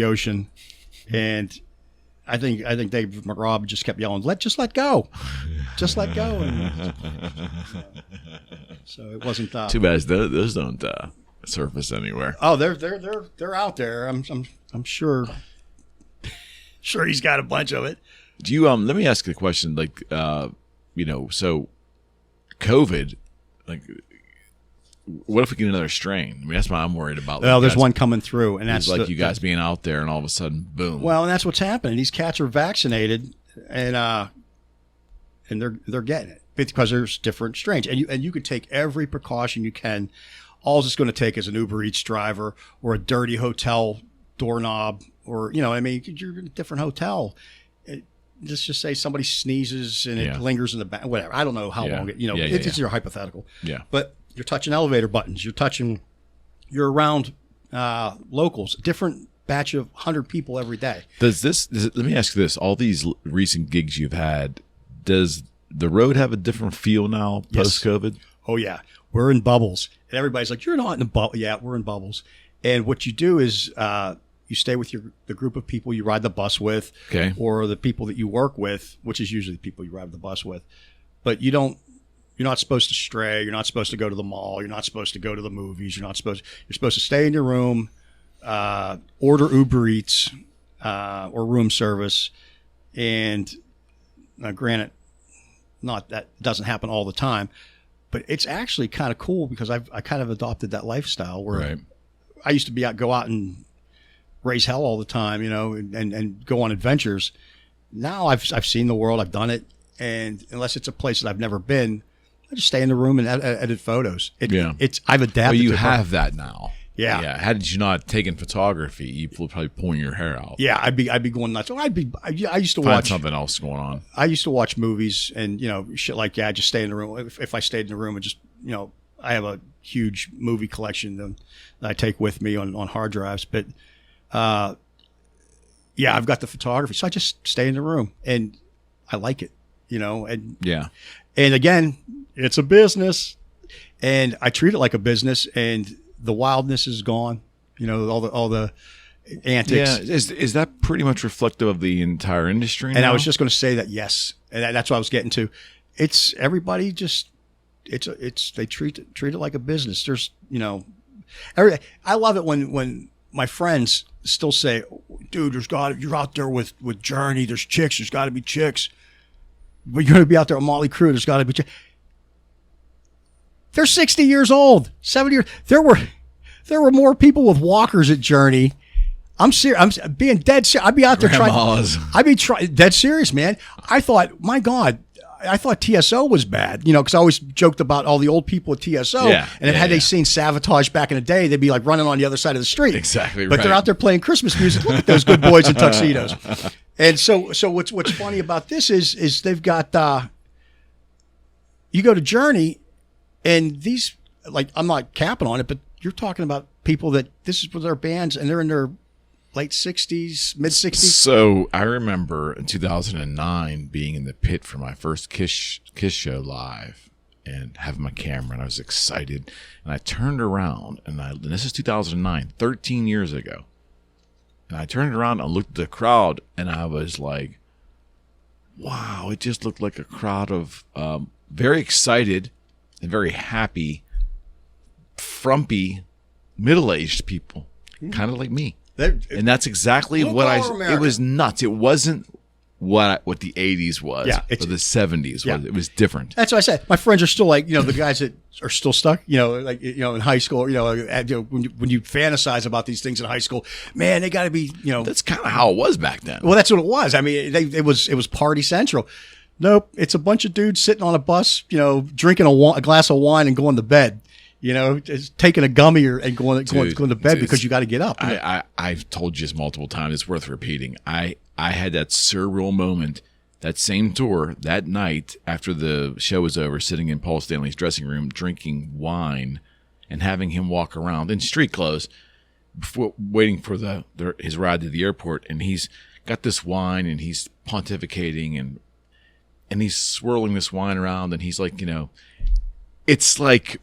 ocean, and I think Dave McRobb just kept yelling, just let go, just let go." And so it wasn't. Too bad those don't surface anywhere. Oh, they're out there. I'm sure. Sure, he's got a bunch of it. Do you let me ask you a question, like so COVID, like what if we get another strain? I mean, that's what I'm worried about. Well, there's one coming through, and that's like you guys being out there, and all of a sudden, boom. Well, and that's what's happening. These cats are vaccinated, and they're getting it because there's different strains, and you could take every precaution you can. All it's going to take is an Uber Eats driver or a dirty hotel doorknob, or you're in a different hotel. Let's just say somebody sneezes and it lingers in the back. Whatever. I don't know how long it's your hypothetical. Yeah. But you're touching elevator buttons. You're around locals. Different batch of 100 people every day. Let me ask you this: all these recent gigs you've had, does the road have a different feel now post COVID? Oh yeah, we're in bubbles, and everybody's like, "You're not in a bubble." Yeah, we're in bubbles. And what you do is you stay with the group of people you ride the bus with, or the people that you work with, which is usually the people you ride the bus with. But you're not supposed to stray. You're not supposed to go to the mall. You're not supposed to go to the movies. You're supposed to stay in your room, order Uber Eats or room service. And granted, not that doesn't happen all the time, but it's actually kind of cool because I kind of adopted that lifestyle where I used to go out and raise hell all the time, and go on adventures. Now I've seen the world. I've done it. And unless it's a place that I've never been, I just stay in the room and edit photos. I've adapted. Well, you have that now. Yeah. Had you not taken photography, you would probably pulling your hair out. Yeah, I'd be going nuts. I used to find watch something else going on. I used to watch movies and shit like that. Just stay in the room. If I stayed in the room and just I have a huge movie collection that I take with me on hard drives. But I've got the photography, so I just stay in the room and I like it. And again, it's a business, and I treat it like a business, and the wildness is gone. All the antics. Yeah, is that pretty much reflective of the entire industry? And now? I was just going to say that yes, and that's what I was getting to. It's everybody just they treat it like a business. There's I love it when my friends still say, "Dude, you're out there with Journey. There's chicks. There's got to be chicks." But you're going to be out there with Motley Crue. There's got to be. They're 60 years old, 70 years. There were more people with walkers at Journey. I'm serious. I'm being dead serious. I'd be out there trying. Dead serious, man. I thought, my God, I thought TSO was bad. Because I always joked about all the old people at TSO. Yeah, and had they seen Savatage back in the day, they'd be like running on the other side of the street. Exactly. But they're out there playing Christmas music. Look at those good boys in tuxedos. And so what's funny about this is they've got you go to Journey, and these, like, I'm not capping on it, but you're talking about people that this is for their bands, and they're in their late 60s, mid 60s. So I remember in 2009 being in the pit for my first Kiss show live and having my camera, and I was excited, and I turned around, and this is 2009, 13 years ago. And I turned around and looked at the crowd, and I was like, wow, it just looked like a crowd of very excited and very happy, frumpy, middle-aged people, kind of like me. And that's exactly what it was nuts. It wasn't what the 80s was or the 70s was. It was different. That's what I said. My friends are still like, the guys that are still stuck, in high school, when you fantasize about these things in high school, man, they got to be, That's kind of how it was back then. Well, that's what it was. I mean, it was party central. Nope. It's a bunch of dudes sitting on a bus, drinking a glass of wine and going to bed. Just taking a gummy and going to bed because you got to get up. I've told you this multiple times. It's worth repeating. I had that surreal moment, that same tour, that night after the show was over, sitting in Paul Stanley's dressing room, drinking wine and having him walk around in street clothes before waiting for his ride to the airport. And he's got this wine and he's pontificating and he's swirling this wine around, and he's like, it's like,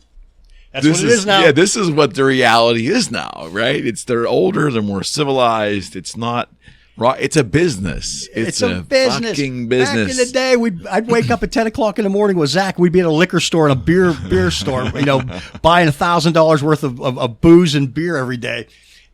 that's what it is now. Yeah, this is what the reality is now, right? They're older, they're more civilized. It's not Right, it's a business. It's a business. fucking business. Back in the day, I'd wake up at 10 o'clock in the morning with Zakk. We'd be at a liquor store and a beer store, buying $1,000 worth of booze and beer every day.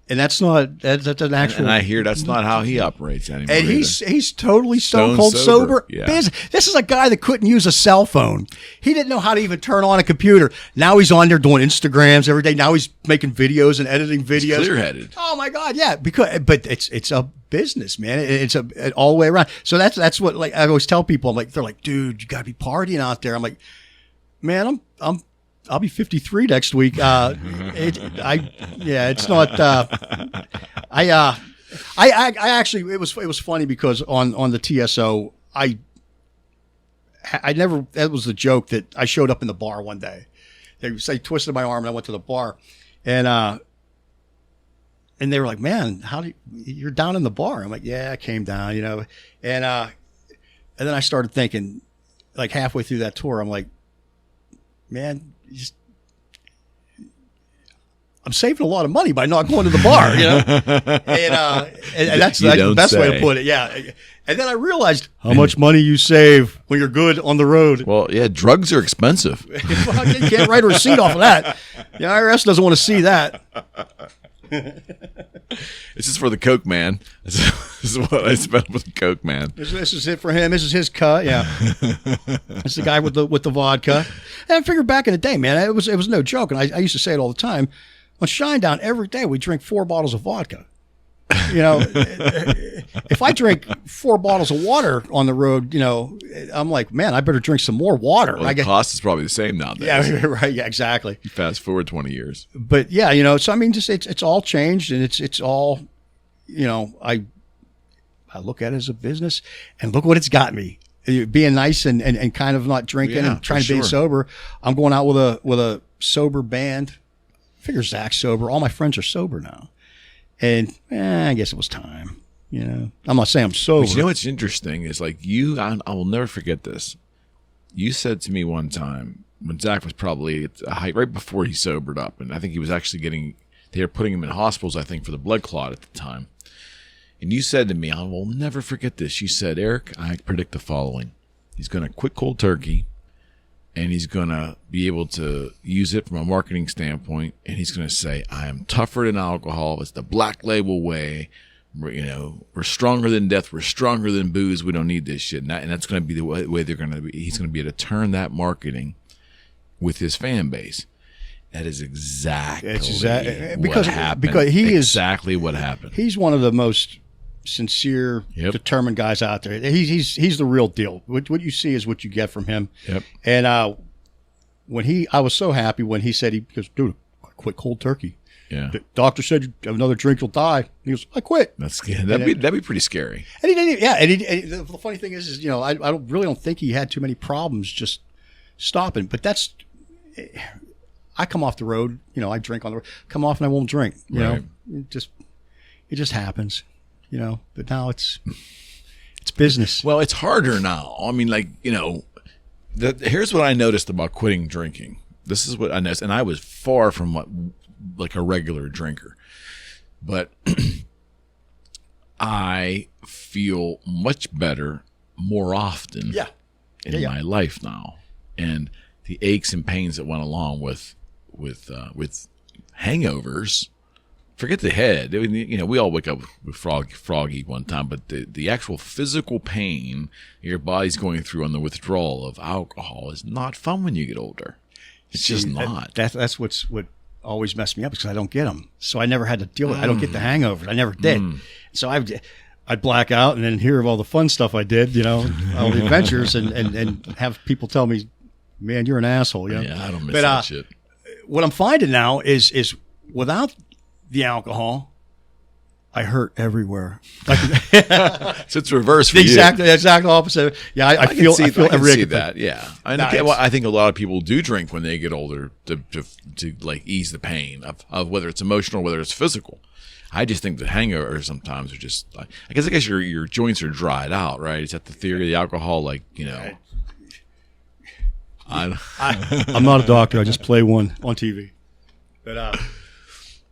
And that's an actual. And I hear that's not how he operates anymore. And either. he's totally stone cold sober. Yeah. This is a guy that couldn't use a cell phone. He didn't know how to even turn on a computer. Now he's on there doing Instagrams every day. Now he's making videos and editing videos. He's clear-headed. Oh my God, yeah. But it's a business, man. It's all the way around. So that's what, like, I always tell people. I'm like, they're like, dude, you got to be partying out there. I'm like, man, I'll be 53 next week. It's not. I actually, it was funny because on the TSO, I never. That was the joke that I showed up in the bar one day. They twisted my arm and I went to the bar, and they were like, "Man, you're down in the bar?" I'm like, "Yeah, I came down, and then I started thinking, like halfway through that tour, I'm like, man. I'm saving a lot of money by not going to the bar, and that's the best way to put it. Yeah. And then I realized how much money you save when you're good on the road. Well, yeah, drugs are expensive. Well, you can't write a receipt off of that. The IRS doesn't want to see that. This is for the Coke man. This is what I spent with the Coke man. This is it for him. This is his cut. Yeah, it's the guy with the vodka. And I figured back in the day, man, it was no joke. And I used to say it all the time. On Shinedown, every day we drink 4 bottles of vodka. If I drink 4 bottles of water on the road, I'm like, man, I better drink some more water. Well, the cost is probably the same nowadays. Yeah, right. Yeah, exactly. You fast forward 20 years. But yeah, so I mean, just it's all changed, and it's all, I look at it as a business, and look what it's got me. Being nice and kind of not drinking and trying to be sober. I'm going out with a sober band. I figure Zakk's sober. All my friends are sober now. And I guess it was time. I'm not saying I'm sober. But what's interesting is like I will never forget this. You said to me one time when Zakk was probably at a height right before he sobered up, and I think he was actually they were putting him in hospitals, I think, for the blood clot at the time. And you said to me, I will never forget this. You said, Eric, I predict the following. He's going to quit cold turkey, and he's going to be able to use it from a marketing standpoint, and he's going to say, I am tougher than alcohol. It's the black label way. We're stronger than death. We're stronger than booze. We don't need this shit. And that's going to be the way they're going to be. He's going to be able to turn that marketing with his fan base. That is exactly what happened. Because he is exactly what happened. He's one of the most sincere, determined guys out there. He's the real deal. What you see is what you get from him. Yep. And I was so happy when he said, he goes, dude, I quit cold turkey. Yeah. The doctor said, you have another drink, you'll die. He goes, I quit. That'd be pretty scary. And he didn't. Yeah. And the funny thing is I don't think he had too many problems just stopping. But I come off the road. I drink on the road. Come off and I won't drink. You know, it just happens. But now it's business. Well, it's harder now. I mean, here's what I noticed about quitting drinking. This is what I noticed, and I was far from like a regular drinker, but I feel much better more often in my life now, and the aches and pains that went along with hangovers. Forget the head. We all wake up with froggy one time, but the actual physical pain your body's going through on the withdrawal of alcohol is not fun when you get older. It's just not. That's what always messed me up because I don't get them. So I never had to deal with it. I don't get the hangovers. I never did. So I'd black out and then hear of all the fun stuff I did, all the adventures and have people tell me, man, you're an asshole. Yeah, I don't miss that shit. What I'm finding now is without the alcohol, I hurt everywhere. So it's reverse for the exact opposite. Yeah, I feel every see that. Yeah, I think a lot of people do drink when they get older to like ease the pain of whether it's emotional, whether it's physical. I just think the hangovers sometimes are just. I guess your joints are dried out, right? Is that the theory of the alcohol? I'm not a doctor. I just play one on TV, but.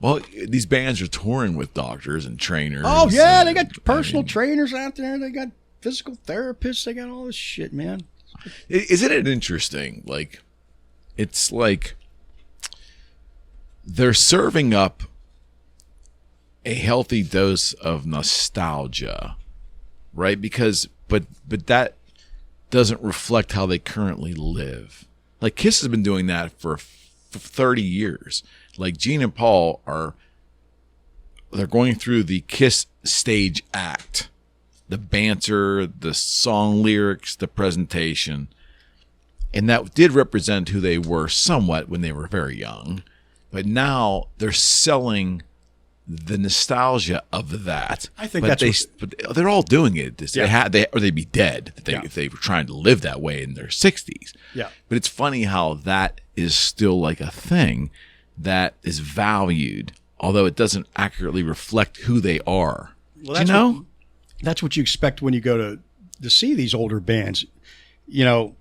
Well, these bands are touring with doctors and trainers. Oh yeah, they got personal trainers out there. They got physical therapists. They got all this shit, man. Isn't it interesting? Like, it's like they're serving up a healthy dose of nostalgia, right? Because, but that doesn't reflect how they currently live. Like, Kiss has been doing that for 30 years. Like, Gene and Paul they're going through the Kiss stage act. The banter, the song lyrics, the presentation. And that did represent who they were somewhat when they were very young. But now they're selling the nostalgia of that. I think but that's but they're all doing it. Or they'd be dead if they were trying to live that way in their 60s. Yeah. But it's funny how that is still like a thing that is valued, although it doesn't accurately reflect who they are. Well, do you know? That's what you expect when you go to see these older bands. You know,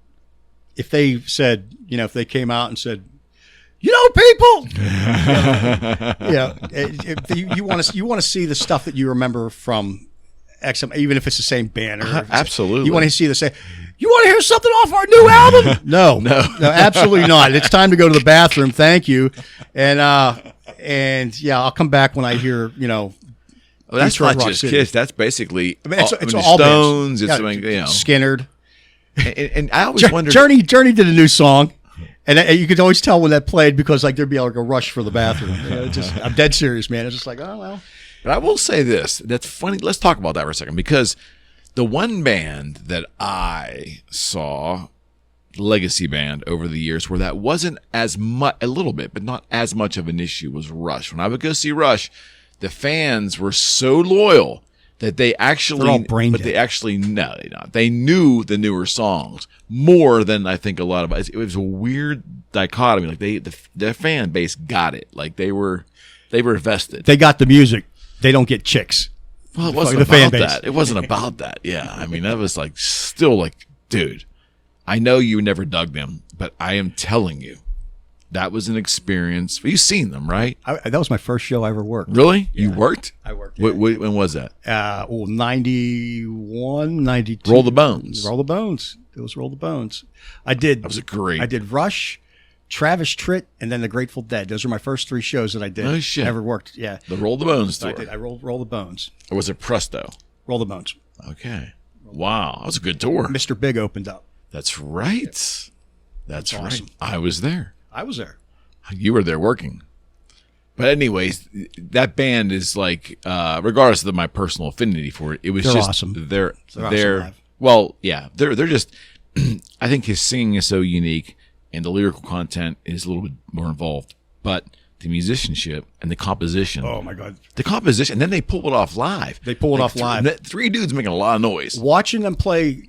if they said, you know, if they came out and said, you know, people, you want to see the stuff that you remember from X, even if it's the same band. Absolutely. You want to see the same. You want to hear something off our new album? No, absolutely not. It's time to go to the bathroom. Thank you. And yeah, I'll come back when I hear, you know. Well, that's not just Kiss. That's basically it's all Stones. Bands. It's you know, Skinnerd. And I always wondered. Journey did a new song, and you could always tell when that played because like there'd be like a rush for the bathroom. You know, I'm dead serious, man. It's just like, oh well. But I will say this. That's funny. Let's talk about that for a second, because the one band that I saw, legacy band over the years, where that wasn't as much, a little bit, but not as much of an issue, was Rush. When I would go see Rush, the fans were so loyal that they actually, they're all brain dead. They actually, no, they not. They knew the newer songs more than I think a lot of us. It was a weird dichotomy. Like their fan base got it. Like they were vested. They got the music. They don't get chicks. Well, it wasn't about that. It wasn't about that. Yeah, I mean that was like still like, dude, I know you never dug them, but I am telling you. That was an experience. You've seen them, right? That was my first show I ever worked. Really? Yeah. You worked? I worked. Yeah. When was that? 91, 92. Roll the Bones. Roll the Bones. It was Roll the Bones. I did. That was great. I did Rush, Travis Tritt, and then the Grateful Dead. Those are my first 3 shows that I did. Oh, shit. Ever worked. Yeah. The Roll the Bones tour. I did. I roll the Bones. Or was it Presto? Roll the Bones. Okay. Wow. That was a good tour. Mr. Big opened up. That's right. That's right. Awesome. I was there. I was there. You were there working. But anyways, that band is like, regardless of my personal affinity for it, it was they're just awesome. They're awesome. Well, yeah, they're just. I think his singing is so unique, and the lyrical content is a little bit more involved. But the musicianship and the composition. Oh my God, the composition, and then they pull it off live. They pull it off live. 3 dudes making a lot of noise. Watching them play.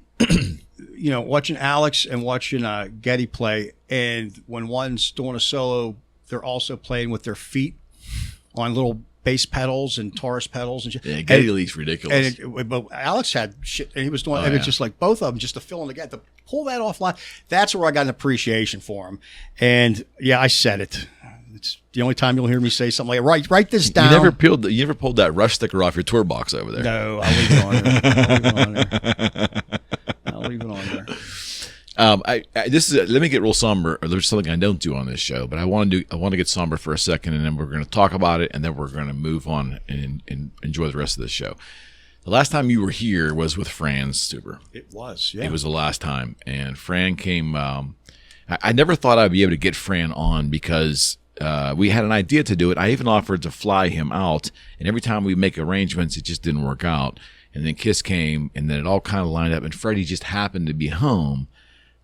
You know, watching Alex and watching Geddy play, and when one's doing a solo, they're also playing with their feet on little bass pedals and Taurus pedals and shit. Yeah, Geddy Lee's ridiculous. But Alex had shit, and he was doing. And it's just like both of them, just to fill in the gap, to pull that off live. That's where I got an appreciation for him. And yeah, I said it. It's the only time you'll hear me say something like, write this down. You never pulled that Rush sticker off your tour box over there. No, I'll leave it on there. I'll leave it on there. Let me get real somber. Or there's something I don't do on this show, but I want to get somber for a second, and then we're going to talk about it, and then we're going to move on and enjoy the rest of the show. The last time you were here was with Fran Stuber. It was, yeah. It was the last time, and Fran came. I never thought I'd be able to get Fran on because we had an idea to do it. I even offered to fly him out, and every time we make arrangements, it just didn't work out. And then Kiss came, and then it all kind of lined up, and Freddie just happened to be home.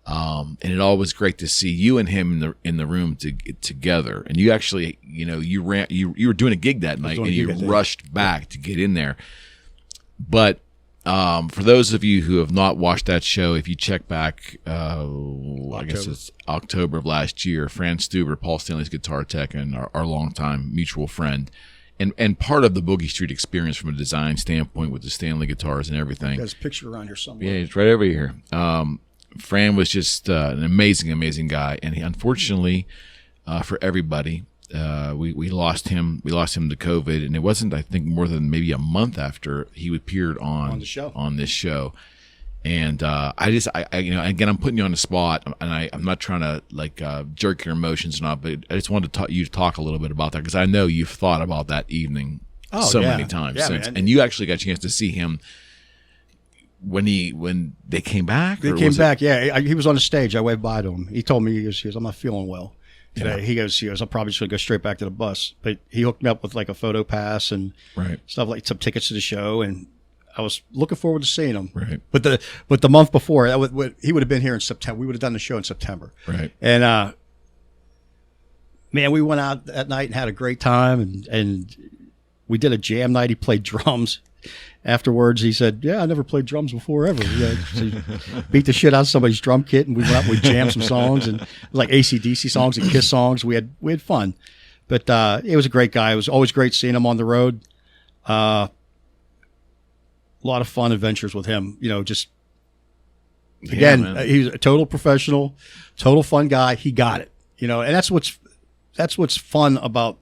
And it all was great to see you and him in the room together. And you actually, you were doing a gig that night, and you rushed back to get in there. But for those of you who have not watched that show, if you check back, I guess it's October of last year, Fran Stuber, Paul Stanley's guitar tech, and our longtime mutual friend, and part of the Boogie Street experience from a design standpoint with the Stanley guitars and everything. There's a picture around here somewhere. Yeah, it's right over here. Fran was just an amazing, amazing guy, and he, unfortunately for everybody, we lost him. We lost him to COVID, and it wasn't, I think, more than maybe a month after he appeared on the show. On this show. And I again, I'm putting you on the spot, and I'm not trying to like jerk your emotions or not, but I just wanted to talk a little bit about that because I know you've thought about that evening many times since, man. and you actually got a chance to see him when they came back. They came back, yeah. He was on the stage. I waved bye to him. He told me he goes, I'm not feeling well today. Yeah. He goes, I'm probably just gonna go straight back to the bus. But he hooked me up with like a photo pass and stuff, like some tickets to the show, and I was looking forward to seeing him. Right. But the month before, he would have been here in September. We would have done the show in September. Right. And man, we went out that night and had a great time, and we did a jam night. He played drums. Afterwards, he said, "Yeah, I never played drums before ever." Yeah, so he beat the shit out of somebody's drum kit, and we went out and we jammed some songs, and it was like AC/DC songs and Kiss songs. We had fun, but it was a great guy. It was always great seeing him on the road. A lot of fun adventures with him. Just again, he's a total professional, total fun guy. He got it. And that's what's fun about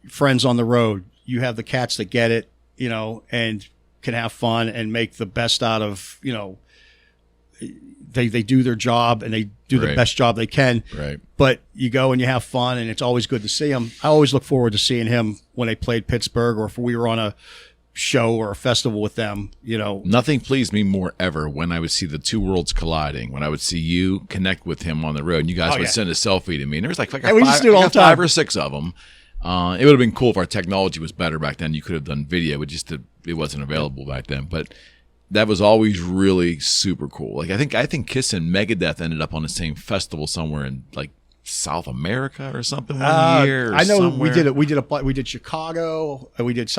friends on the road. You have the cats that get it. And can have fun and make the best out of, they do their job and they do the best job they can. Right. But you go and you have fun, and it's always good to see him. I always look forward to seeing him when they played Pittsburgh, or if we were on a show or a festival with them. Nothing pleased me more ever when I would see the two worlds colliding, when I would see you connect with him on the road, and you guys would send a selfie to me, and there was like we used to do it all the time. 5 or 6 of them. It would have been cool if our technology was better back then. You could have done video, but it wasn't available back then. But that was always really super cool. Like I think Kiss and Megadeth ended up on the same festival somewhere in like South America or something one year. I know somewhere. we did Chicago, we did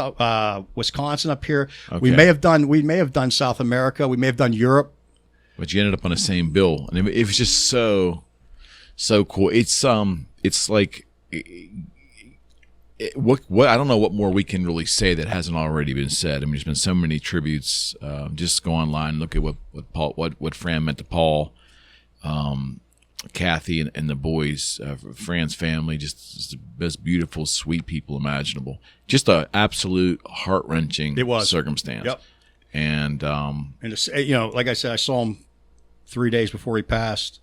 Wisconsin up here. Okay. We may have done South America. We may have done Europe. But you ended up on the same bill, and it was just so cool. It's like. What I don't know what more we can really say that hasn't already been said. I mean, there's been so many tributes. Just go online, look at what Fran meant to Paul, Kathy, and the boys, Fran's family. Just the best, beautiful, sweet people imaginable. Just a absolute heart wrenching circumstance. Yep. And like I said, I saw him 3 days before he passed,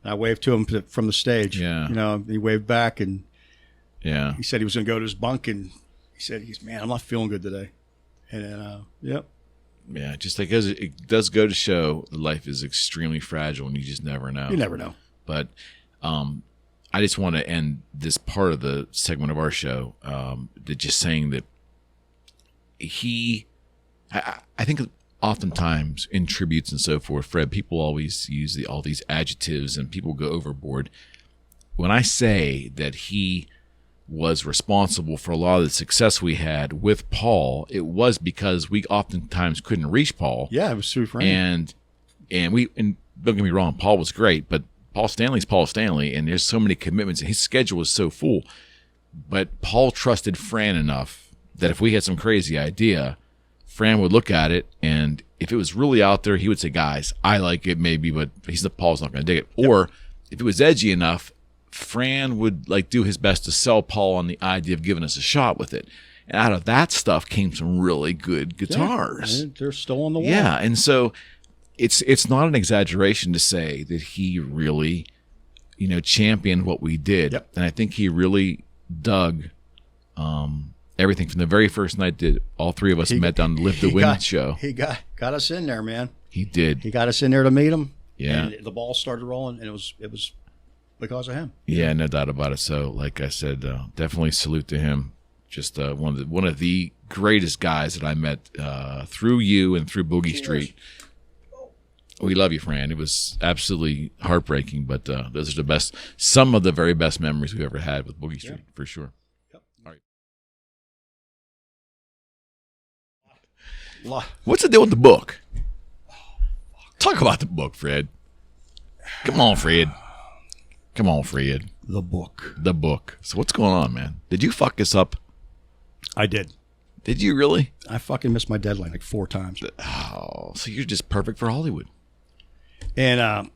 and I waved to him from the stage. Yeah. He waved back and. Yeah, he said he was going to go to his bunk, and he said, "Man, I'm not feeling good today." And then, yeah, just like it does go to show that life is extremely fragile, and you just never know. You never know. But I just want to end this part of the segment of our show just saying that I think oftentimes in tributes and so forth, Fred, people always use all these adjectives, and people go overboard. When I say that he was responsible for a lot of the success we had with Paul, it was because we oftentimes couldn't reach Paul. Yeah, it was true for him. And don't get me wrong, Paul was great, but Paul Stanley's Paul Stanley, and there's so many commitments, and his schedule was so full. But Paul trusted Fran enough that if we had some crazy idea, Fran would look at it, and if it was really out there, he would say, "Guys, I like it maybe, but Paul's not going to dig it." Yep. Or if it was edgy enough, Fran would do his best to sell Paul on the idea of giving us a shot with it. And out of that stuff came some really good guitars. Yeah, they're still on the wall. Yeah. And so it's not an exaggeration to say that he really, championed what we did. Yep. And I think he really dug everything from the very first night that all three of us met down the Lift the Wind show. He got us in there, man. He did. He got us in there to meet him. Yeah. And the ball started rolling, and it was because of him. Yeah, no doubt about it. So, like I said, definitely salute to him. Just one of the greatest guys that I met through you and through Boogie Street. We love you, Fran. It was absolutely heartbreaking, but those are some of the very best memories we've ever had with Boogie Street, for sure. Yep. All right. What's the deal with the book? Talk about the book, Fred. Come on, Fred. The book. The book. So what's going on, man? Did you fuck this up? I did. Did you really? I fucking missed my deadline like 4 times. Oh, so you're just perfect for Hollywood. And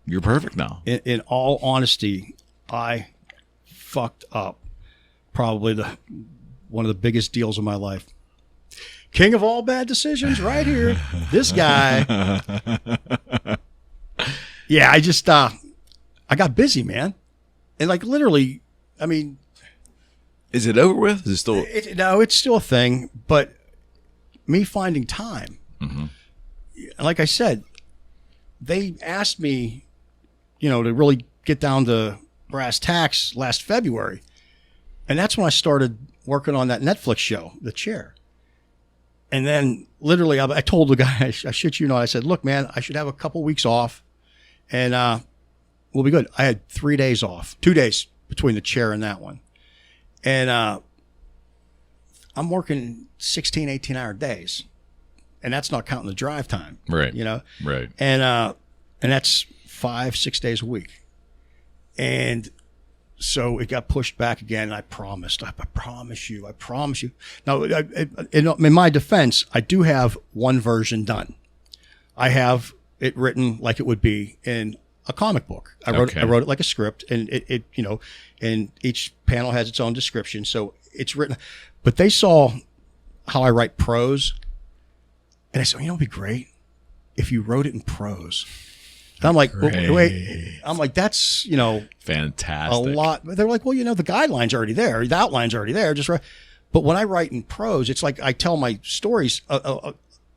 you're perfect now. In all honesty, I fucked up probably one of the biggest deals of my life. King of all bad decisions right here. This guy. Yeah, I got busy, man. And like literally, I mean. Is it over with? Is it still? No, it's still a thing. But me finding time. Mm-hmm. Like I said, they asked me, to really get down to brass tacks last February. And that's when I started working on that Netflix show, The Chair. And then literally I told the guy, I shit you not, I said, look, man, I should have a couple weeks off and we'll be good. I had 3 days off, 2 days between The Chair and that one. And I'm working 16, 18-hour days. And that's not counting the drive time. Right. Right. And that's 5-6 days a week. And so it got pushed back again. And I promise you. Now, in my defense, I do have one version done. I have it written like it would be in a comic book. I wrote it like a script, and it and each panel has its own description. So it's written, but they saw how I write prose. And I said, it'd be great if you wrote it in prose. And I'm like, wait. I'm like, that's, fantastic. A lot. They're like, well, the guideline's already there. The outline's already there. Just write. But when I write in prose, it's like I tell my stories,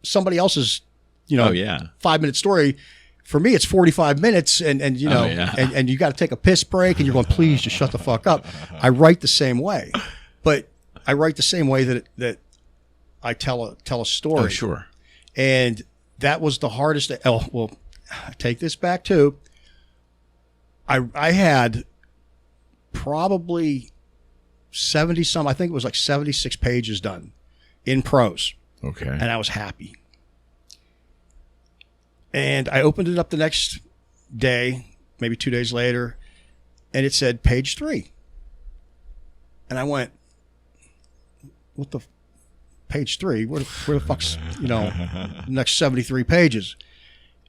somebody else's, 5-minute story. For me, it's 45 minutes and and you got to take a piss break and you're going, please just shut the fuck up. I write the same way, but I write the same way that I tell a story. Oh, sure. And that was the hardest. Take this back too. I had probably 70-some, I think it was like 76 pages done in prose. Okay. And I was happy. And I opened it up the next day, maybe 2 days later, and it said page 3. And I went, what the page 3? Where the fuck's, next 73 pages?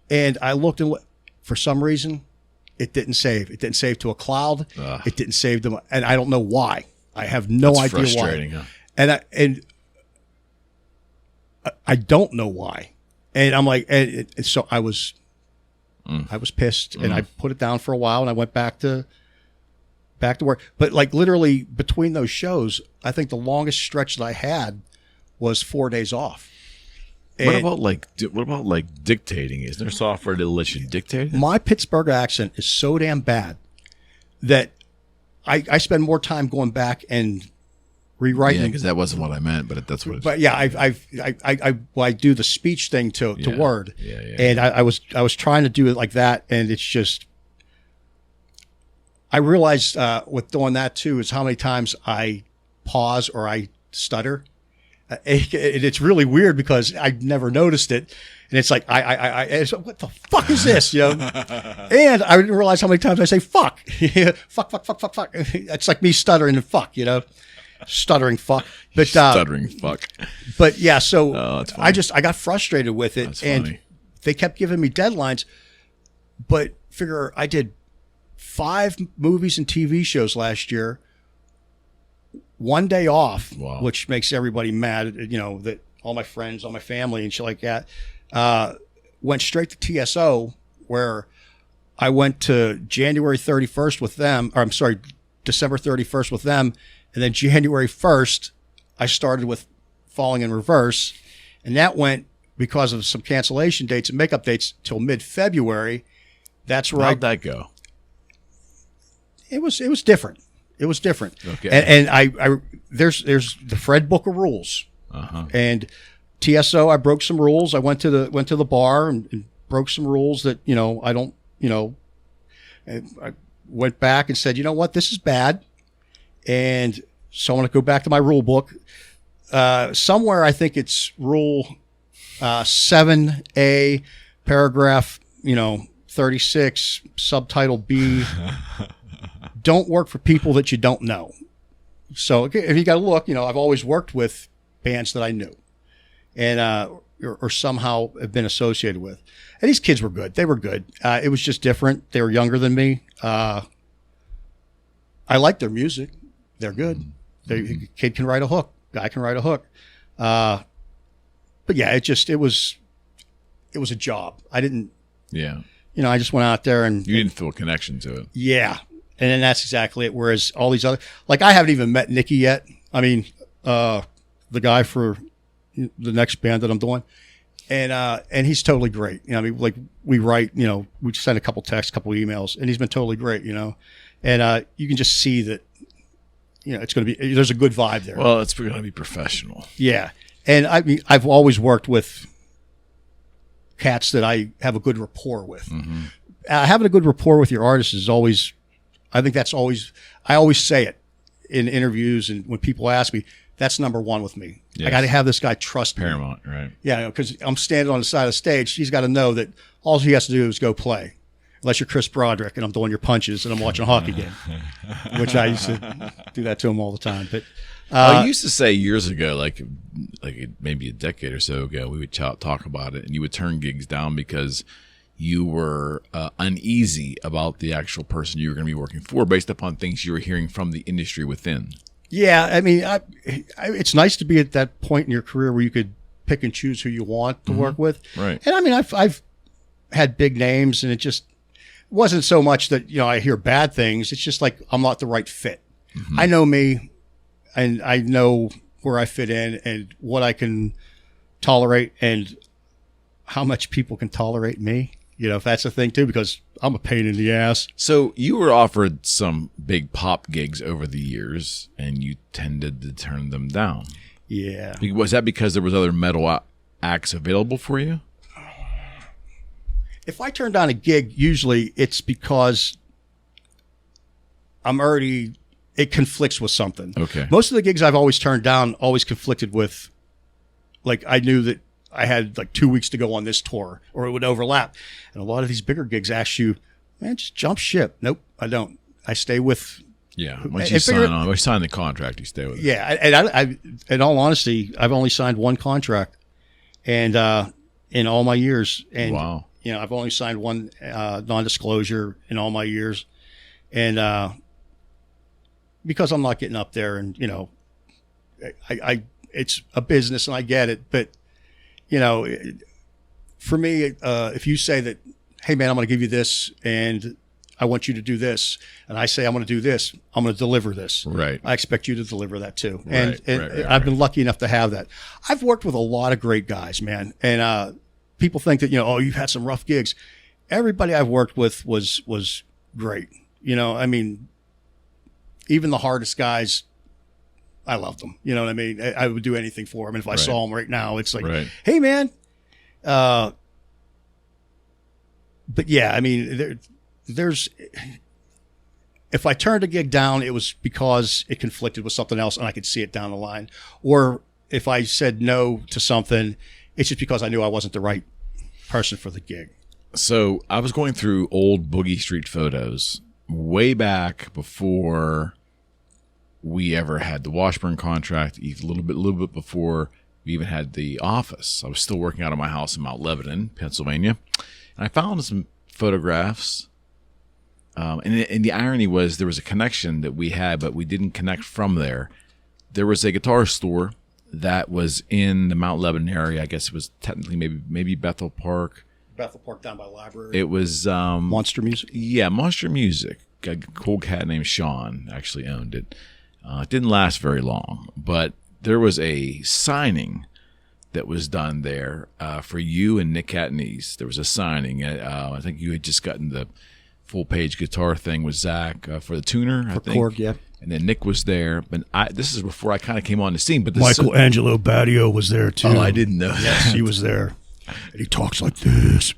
And I looked and for some reason, it didn't save. It didn't save to a cloud. It didn't save them. And I don't know why. I have no idea frustrating, why. Huh? And I don't know why. And I'm like, and so I was pissed and I put it down for a while and I went back to work. But like literally between those shows, I think the longest stretch that I had was 4 days off. And what about like dictating? Is there software that lets you dictate? My Pittsburgh accent is so damn bad that I spend more time going back and rewriting. Yeah, because that wasn't what I meant, but that's what. But yeah, I do the speech thing to Word. Yeah. And I was trying to do it like that, and it's just. I realized with doing that too is how many times I pause or I stutter. It's really weird because I never noticed it, and it's like it's like, what the fuck is this, And I didn't realize how many times I say fuck, fuck. It's like me stuttering and fuck, stuttering fuck. But stuttering fuck. But yeah, so that's funny. I got frustrated with it, That's and funny. They kept giving me deadlines. But figure I did 5 movies and TV shows last year. 1 day off, Wow. which makes everybody mad, that all my friends, all my family and shit like that, went straight to TSO where I went to January 31st with them, or I'm sorry, December 31st with them. And then January 1st, I started with Falling in Reverse. And that went because of some cancellation dates and makeup dates till mid-February. That's where How'd that go? It was different. It was different. Okay. And I there's the Fred book of rules. Uh-huh. And TSO, I broke some rules. I went to the bar and broke some rules that, I don't, and I went back and said, you know what, this is bad. And so I want to go back to my rule book. Somewhere I think it's rule 7A, paragraph, 36, subtitle B. Don't work for people that you don't know. So if you got to look, I've always worked with bands that I knew and or somehow have been associated with. And these kids were good. They were good. It was just different. They were younger than me. I like their music. They're good. The kid can write a hook. Guy can write a hook. But yeah, it was a job. I didn't. Yeah. I just went out there and you didn't feel a connection to it. Yeah, and then that's exactly it. Whereas all these other, like I haven't even met Nikki yet. I mean, the guy for the next band that I'm doing, and he's totally great. I mean, like we write, we send a couple texts, a couple emails, and he's been totally great. And you can just see that, it's going to be, there's a good vibe there. Well, it's going to be professional. Yeah, and I mean, I've always worked with cats that I have a good rapport with. Mm-hmm. Having a good rapport with your artist is always, I think that's always, I always say it in interviews and when people ask me, that's number one with me. Yes. I got to have this guy trust Paramount, me. Right? Yeah, because I'm standing on the side of the stage. He's got to know that all he has to do is go play. Unless you're Chris Broderick and I'm doing your punches and I'm watching a hockey game, which I used to do that to him all the time. But I used to say years ago, like maybe a decade or so ago, we would talk about it, and you would turn gigs down because you were uneasy about the actual person you were going to be working for based upon things you were hearing from the industry within. Yeah, I mean, it's nice to be at that point in your career where you could pick and choose who you want to work with. Right. And I mean, I've had big names, and it just wasn't so much that, I hear bad things. It's just like I'm not the right fit. Mm-hmm. I know me, and I know where I fit in and what I can tolerate and how much people can tolerate me. If that's a thing too, because I'm a pain in the ass. So you were offered some big pop gigs over the years, and you tended to turn them down. Yeah. Was that because there was other metal acts available for you? If I turn down a gig, usually it's because it conflicts with something. Okay. Most of the gigs I've always turned down always conflicted with, like I knew that I had like 2 weeks to go on this tour or it would overlap. And a lot of these bigger gigs ask you, man, just jump ship. Nope, I don't. I stay with. Yeah. Once you sign the contract, you stay with it. Yeah. And I in all honesty, I've only signed one contract and in all my years. And, wow. I've only signed one non-disclosure in all my years. And because I'm not getting up there and, I it's a business and I get it. But, for me, if you say that, hey, man, I'm going to give you this and I want you to do this, and I say I'm going to do this, I'm going to deliver this. Right. I expect you to deliver that too. Right, And I've been lucky enough to have that. I've worked with a lot of great guys, man. And people think that, you've had some rough gigs. Everybody I've worked with was great. I mean, even the hardest guys, I loved them. You know what I mean? I would do anything for them. And if I saw them right now, it's like, hey, man. But yeah, I mean, there's if I turned a gig down, it was because it conflicted with something else and I could see it down the line. Or if I said no to something, it's just because I knew I wasn't the right person for the gig. So I was going through old Boogie Street photos way back before we ever had the Washburn contract, a little bit before we even had the office. I was still working out of my house in Mount Lebanon, Pennsylvania. And I found some photographs. And the irony was there was a connection that we had, but we didn't connect from there. There was a guitar store that was in the Mount Lebanon area. I guess it was technically maybe Bethel Park. Bethel Park down by the library. It was Monster Music. Yeah, Monster Music. A cool cat named Sean actually owned it. It didn't last very long, but there was a signing that was done there for you and Nick Catanese. There was a signing. I think you had just gotten the full-page guitar thing with Zakk for the tuner, I think. Korg, yeah. And then Nick was there. But this is before I kind of came on the scene. But Michelangelo Badio was there, too. Oh, I didn't know that. Yes, he was there. And he talks like this.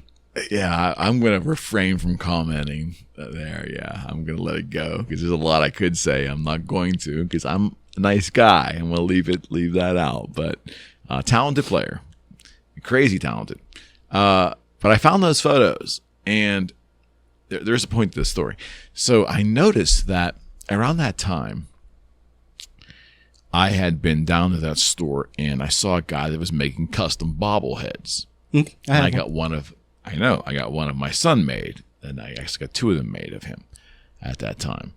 Yeah, I'm going to refrain from commenting there. Yeah, I'm going to let it go because there's a lot I could say. I'm not going to because I'm a nice guy. I'm going to leave that out. But talented player, crazy talented. But I found those photos, and there's a point to this story. So I noticed that around that time, I had been down to that store, and I saw a guy that was making custom bobbleheads. I got one of my son made, and I actually got two of them made of him at that time.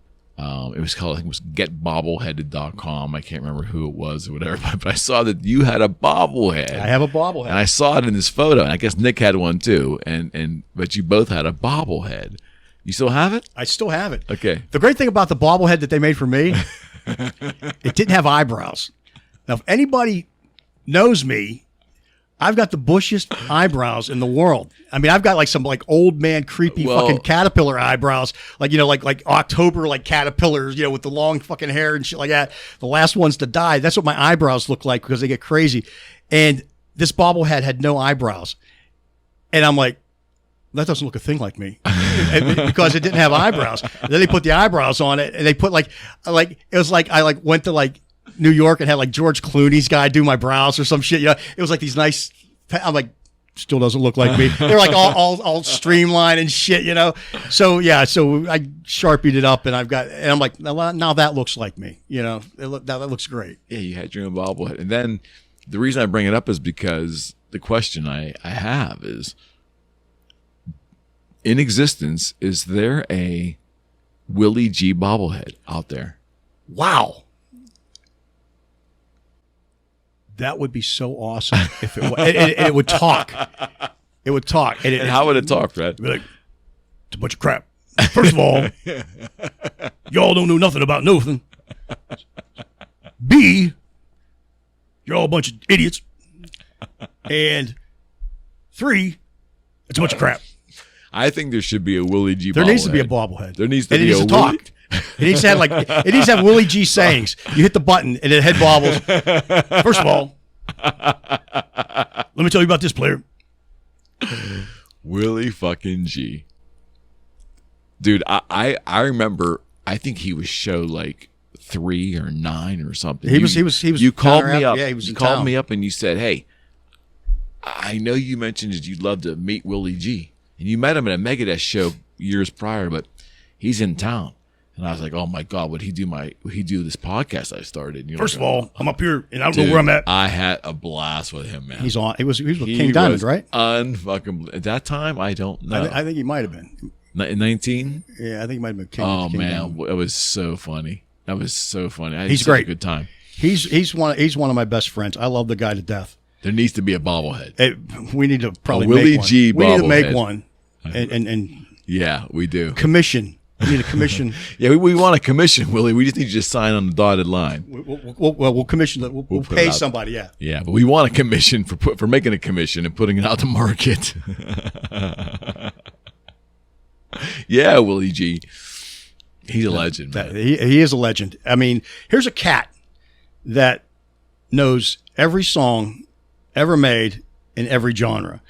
It was called, I think it was getbobbleheaded.com. I can't remember who it was or whatever, but I saw that you had a bobblehead. I have a bobblehead. And I saw it in this photo, and I guess Nick had one too. But you both had a bobblehead. You still have it? I still have it. Okay. The great thing about the bobblehead that they made for me, it didn't have eyebrows. Now, if anybody knows me, I've got the bushiest eyebrows in the world. I mean, I've got like some like old man creepy fucking caterpillar eyebrows, like, you know, like October, like caterpillars, you know, with the long fucking hair and shit like that. The last ones to die. That's what my eyebrows look like because they get crazy. And this bobblehead had no eyebrows. And I'm like, that doesn't look a thing like me because it didn't have eyebrows. And then they put the eyebrows on it, and they put like it was like I like went to like New York and had like George Clooney's guy do my brows or some shit. You know, it was like these nice. I'm like, still doesn't look like me. They're like all streamlined and shit. You know, so yeah, so I sharpied it up, and I'm like, now that looks like me. You know, now that looks great. Yeah, you had your own bobblehead, and then the reason I bring it up is because the question I have is, in existence, is there a Willie G bobblehead out there? Wow. That would be so awesome if it was. And it would talk. It would talk. And how would it talk, Fred? It'd be like, it's a bunch of crap. First of all, y'all don't know nothing about nothing. B, you're all a bunch of idiots. And 3, it's a bunch of crap. I think there should be a Willie G bobblehead. There needs to be a bobblehead. There needs to be a Willie. Talk. It needs to have it needs to have Willie G sayings. You hit the button and the head bobbles. First of all, let me tell you about this player. Willie fucking G. Dude, I remember, I think he was show like 3 or 9 or something. He was You called me up. Yeah, he was you in called town. me up and you said, "Hey, I know you mentioned that you'd love to meet Willie G." And you met him at a Megadeth show years prior, but he's in town. And I was like, "Oh my God, would he do this podcast I started?" And First of all, I'm up here and I don't know where I'm at. I had a blast with him, man. He was with King Diamond, right? Unfucking at that time, I don't know. I think he might have been. In 19? Yeah, I think he might have been King. Oh King man, Diamond. it was so funny. That was so funny. I had He's such great. a good time. He's one of my best friends. I love the guy to death. There needs to be a bobblehead. We need to probably Willie make one. G We need to make bobblehead. one and Yeah, we do. commission. We need a commission. Yeah, we want a commission, Willie. We just need you to sign on the dotted line. We'll commission that. We'll put it pay out. somebody. Yeah. Yeah, but we want a commission for making a commission and putting it out to market. Yeah, Willie G. He's a legend, man. He is a legend. I mean, here's a cat that knows every song ever made in every genre.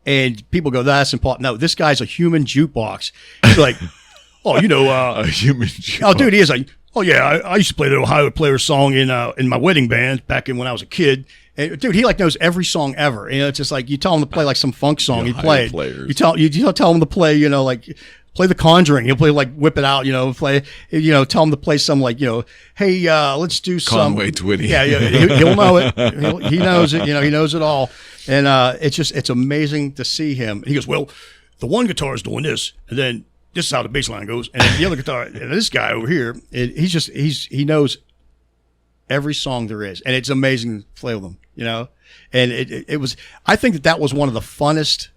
And people go, that's important. No, this guy's a human jukebox. He's like, oh, you know, A human. oh, dude, he is like, oh yeah, I used to play the Ohio Players song in my wedding band back when I was a kid. And dude, he like knows every song ever. You know, it's just like you tell him to play like some funk song, he Ohio played. Players. You tell him to play, you know, like play The Conjuring. He'll play like Whip It Out, you know, play, you know, tell him to play some like, you know, hey, let's do some Conway Twitty. Yeah, he'll know it. He knows it. You know, he knows it all. And it's amazing to see him. He goes, well, the one guitar is doing this, and then this is how the bass line goes, and then the other guitar, and this guy over here, he knows every song there is, and it's amazing to play with him, you know. And it was, I think that was one of the funnest.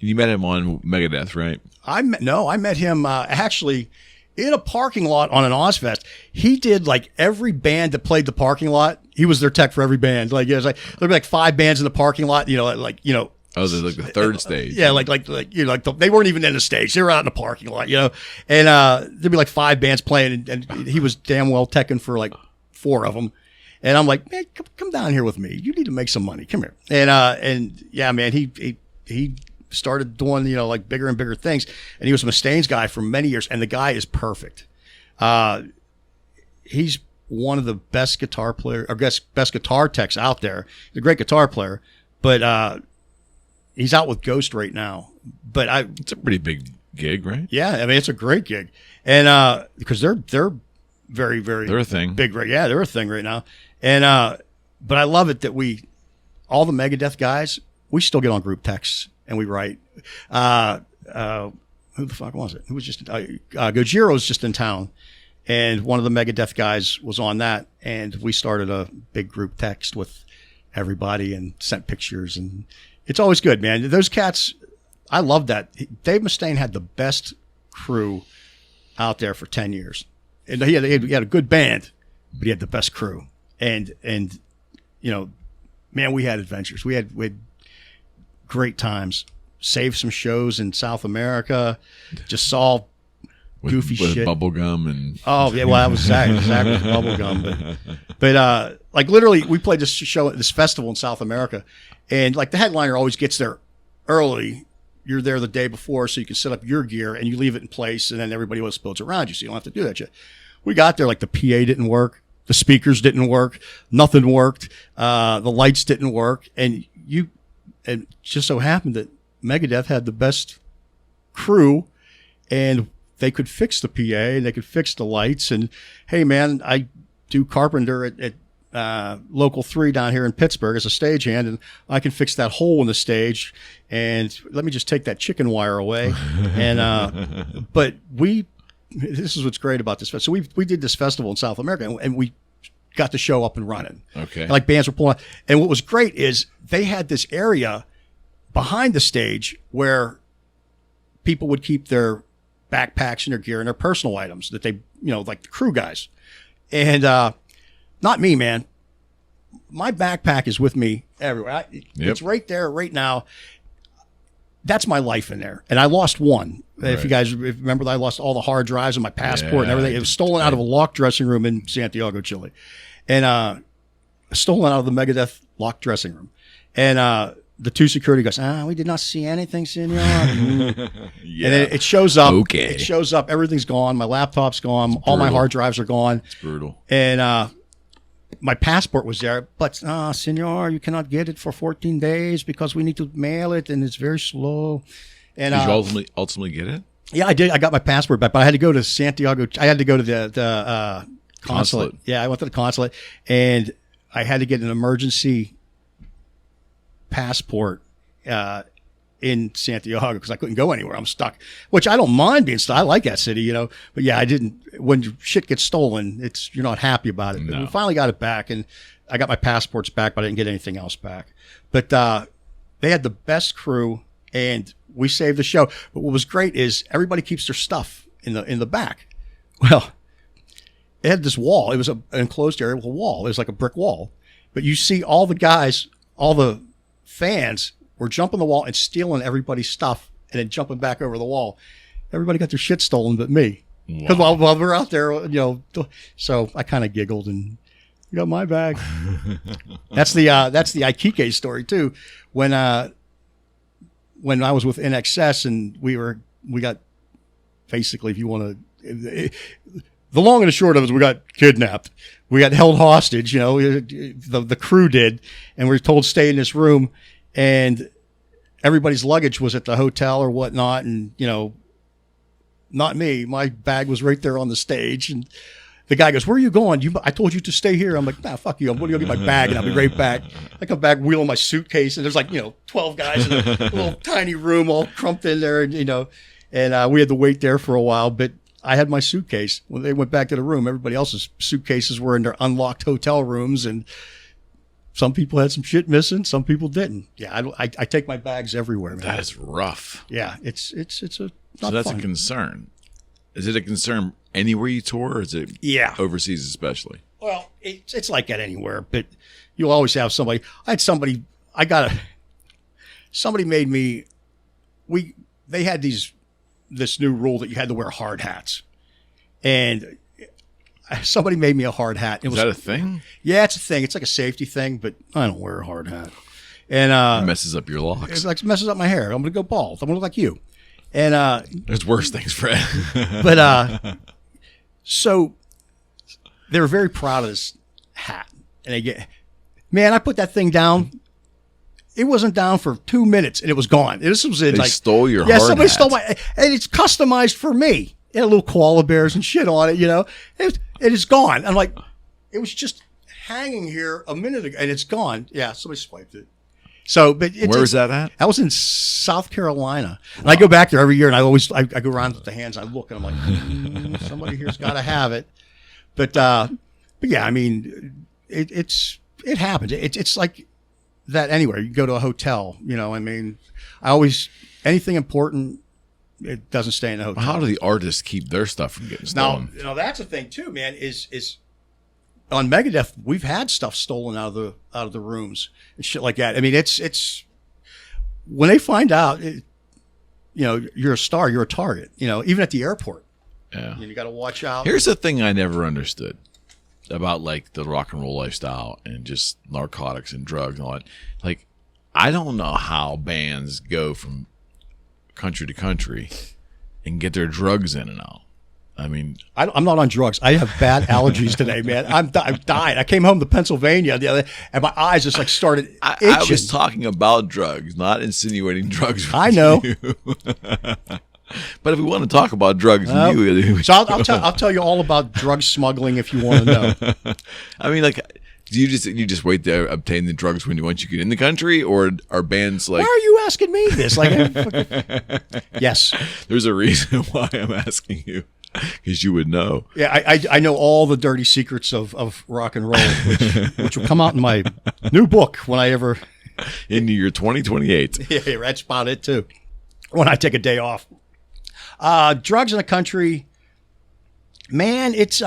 You met him on Megadeth, right? I met him actually in a parking lot on an Ozfest. He did like every band that played the parking lot. He was their tech for every band. Like, it was like there'd be like 5 bands in the parking lot. You know, like, you know. Oh, there's like the third stage. Yeah, like you know, they weren't even in the stage. They were out in the parking lot, you know. And there'd be like 5 bands playing, and he was damn well teching for like 4 of them. And I'm like, man, come down here with me. You need to make some money. Come here. And yeah, man, he started doing, you know, like bigger and bigger things. And he was a Mustaine's guy for many years, and the guy is perfect. He's one of the best guitar player, or best guitar techs out there. He's a great guitar player, but he's out with Ghost right now. But It's a pretty big gig, right? yeah, I mean, it's a great gig. And because they're very, very They're a thing. big. Yeah, they're a thing right now. And but I love it that all the Megadeth guys, we still get on group texts and we write. who the fuck was it? It was just Gojiro's just in town, and one of the Megadeth guys was on that, and we started a big group text with everybody and sent pictures, and it's always good, man. Those cats, I love that. Dave Mustaine had the best crew out there for 10 years, and he had a good band, but he had the best crew, and you know, man, we had adventures. We had great times. Saved some shows in South America. Just saw goofy with shit. bubble gum and Oh yeah, well that was Zakk with bubble gum. But like literally, we played this festival in South America, and like the headliner always gets there early. You're there the day before, so you can set up your gear and you leave it in place, and then everybody else builds around you, so you don't have to do that shit. We got there, like the PA didn't work, the speakers didn't work, nothing worked, the lights didn't work, and it just so happened that Megadeth had the best crew, and they could fix the PA and they could fix the lights. And hey, man, I do carpenter at Local 3 down here in Pittsburgh as a stagehand, and I can fix that hole in the stage. And let me just take that chicken wire away. And but this is what's great about this festival. So we did this festival in South America, and we got the show up and running. Okay, and like bands were pulling out. And what was great is they had this area behind the stage where people would keep their backpacks and their gear and their personal items that they, like the crew guys. And not me, man. My backpack is with me everywhere. It's right there right now. That's my life in there. And I lost one. Right. If you guys remember, I lost all the hard drives and my passport and everything. It was stolen out of a locked dressing room in Santiago, Chile. And stolen out of the Megadeth locked dressing room. And the two security guys, we did not see anything, senor. And it shows up. Okay. It shows up. Everything's gone. My laptop's gone. All my hard drives are gone. It's brutal. And my passport was there, but senor, you cannot get it for 14 days because we need to mail it, and it's very slow. And did you ultimately get it? Yeah, I did. I got my passport back, but I had to go to Santiago. I had to go to the consulate. Yeah, I went to the consulate, and I had to get an emergency passport in Santiago because I couldn't go anywhere. I'm stuck, which I don't mind being stuck. I like that city, but yeah, I didn't. When your shit gets stolen, you're not happy about it. No. But we finally got it back, and I got my passports back, but I didn't get anything else back. But they had the best crew, and we saved the show. But what was great is everybody keeps their stuff in the back. Well, it had this wall. It was an enclosed area with a wall. It was like a brick wall. But you see all the guys, all the fans were jumping the wall and stealing everybody's stuff and then jumping back over the wall. Everybody got their shit stolen but me. Because while we're out there, so I kind of giggled and got my bag. That's the Aikike story too. When I was with NXS and we got basically, if you want to, the long and the short of it is we got kidnapped. We got held hostage, the crew did, and we were told to stay in this room, and everybody's luggage was at the hotel or whatnot, and, not me. My bag was right there on the stage, and the guy goes, "Where are you going? I told you to stay here." I'm like, "Nah, fuck you. I'm going to go get my bag, and I'll be right back." I come back wheeling my suitcase, and there's 12 guys in a little tiny room all crumped in there, and, and we had to wait there for a while, but I had my suitcase. When they went back to the room, everybody else's suitcases were in their unlocked hotel rooms, and some people had some shit missing, some people didn't. Yeah, I take my bags everywhere, man. That is rough. Yeah, it's not so that's fun. A concern. Is it a concern anywhere you tour, or is it overseas especially? Well, it's like that anywhere, but you'll always have somebody. Somebody made me. They had this new rule that you had to wear hard hats, and somebody made me a hard hat. Is that a thing? Yeah, it's a thing. It's like a safety thing, but I don't wear a hard hat. And it messes up your locks. It messes up my hair. I'm going to go bald. I'm going to look like you. And there's worse things, Fred. But so they were very proud of this hat, and I put that thing down. It wasn't down for 2 minminutes, and it was gone. This was they stole your hard hat. Yeah, somebody stole my, and it's customized for me. It had little koala bears and shit on it, It is gone. I'm like, it was just hanging here a minute ago, and it's gone. Yeah, somebody swiped it. So, but Where was that at? That was in South Carolina. And I go back there every year, and I go around with the hands. I look, and I'm like, somebody here's got to have it. But yeah, I mean, it happens. It's like that anywhere. You go to a hotel, you know. I mean, anything important, it doesn't stay in the hotel. How do the artists keep their stuff from getting stolen? Now, you know, that's the thing too, man. Is on Megadeth, we've had stuff stolen out of the rooms and shit like that. I mean, it's when they find out, you know, you're a star, you're a target. You know, even at the airport. Yeah, you got to watch out. Here's the thing I never understood about like the rock and roll lifestyle and just narcotics and drugs and all that. Like, I don't know how bands go from country to country and get their drugs in and out. I mean, I'm not on drugs. I have bad allergies today, man. I'm dying. I came home to Pennsylvania the other day, and my eyes just like started itching. I was talking about drugs, not insinuating drugs. I know. But if we want to talk about drugs, so I'll tell you all about drug smuggling if you want to know. I mean, like, do you just wait to obtain the drugs once you get in the country, or are bands like? Why are you asking me this? Like, yes, there's a reason why I'm asking you, because you would know. Yeah, I know all the dirty secrets of rock and roll, which will come out in my new book when I ever in the year 2028. Yeah, that's about it too. When I take a day off. Drugs in the country, man, it's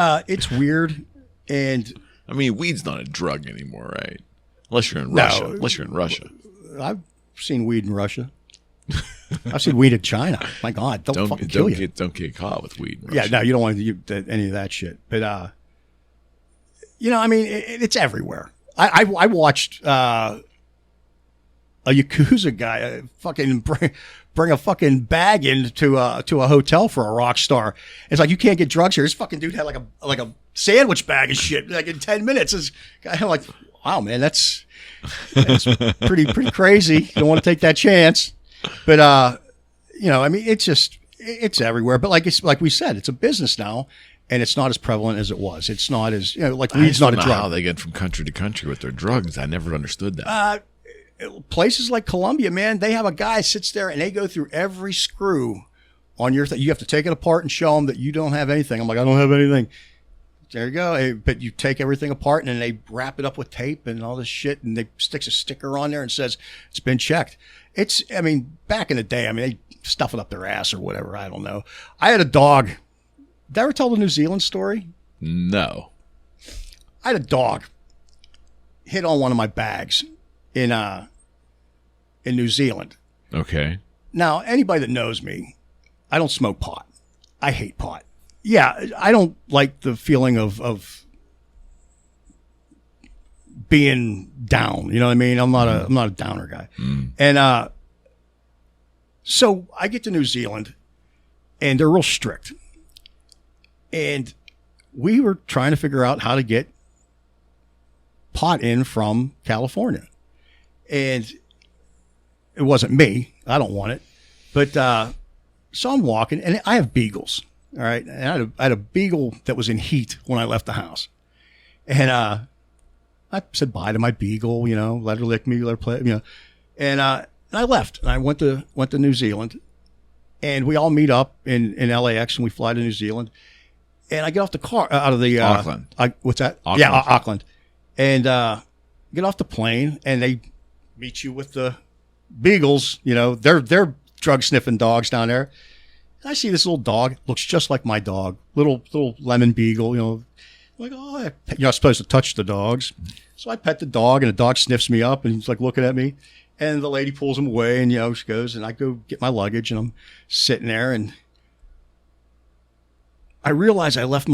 weird, and I mean, weed's not a drug anymore, right? Unless you're in Russia. Unless you're in Russia. I've seen weed in Russia. I've seen weed in China. My God, don't fucking kill you. Don't get caught with weed in Russia. Yeah, no, you don't want to do any of that shit. But you know, I mean, it's everywhere. I watched a Yakuza guy fucking bring a fucking bag into a hotel for a rock star. It's like, you can't get drugs here. This fucking dude had like a sandwich bag of shit like in 10 minutes. It's kind of like, wow, man, that's pretty crazy. You don't want to take that chance. But you know, I mean, it's everywhere. But like we said, it's a business now, and it's not as prevalent as it was. It's not as, you know, like weed's not a drug. How they get from country to country with their drugs? I never understood that. Places like Colombia, man, they have a guy sits there and they go through every screw on your thing. You have to take it apart and show them that you don't have anything. I'm like, I don't have anything. There you go. But you take everything apart and then they wrap it up with tape and all this shit, and they sticks a sticker on there and says it's been checked. I mean, back in the day, I mean, they stuff it up their ass or whatever. I don't know. I had a dog. Did I ever tell the New Zealand story? No. I had a dog hit on one of my bags in New Zealand. Okay. Now, anybody that knows me, I don't smoke pot. I hate pot. Yeah, I don't like the feeling of being down. You know what I mean? I'm not a downer guy. And so I get to New Zealand, and they're real strict. And we were trying to figure out how to get pot in from California. And it wasn't me. I don't want it. But so I'm walking, and I have beagles. All right. And I had a beagle that was in heat when I left the house. And I said bye to my beagle, you know, let her lick me, let her play, you know. And I left. And I went to New Zealand. And we all meet up in LAX, and we fly to New Zealand. And I get off the car out of the Auckland. What's that? Auckland. Yeah, Auckland. And get off the plane, and they meet you with the beagles. You know, they're drug sniffing dogs down there. And I see this little dog, looks just like my dog, little lemon beagle. You know, I'm like, oh, you're not supposed to touch the dogs. So I pet the dog, and the dog sniffs me up, and he's like looking at me. And the lady pulls him away, and you know, she goes, and I go get my luggage, and I'm sitting there, and I realize I left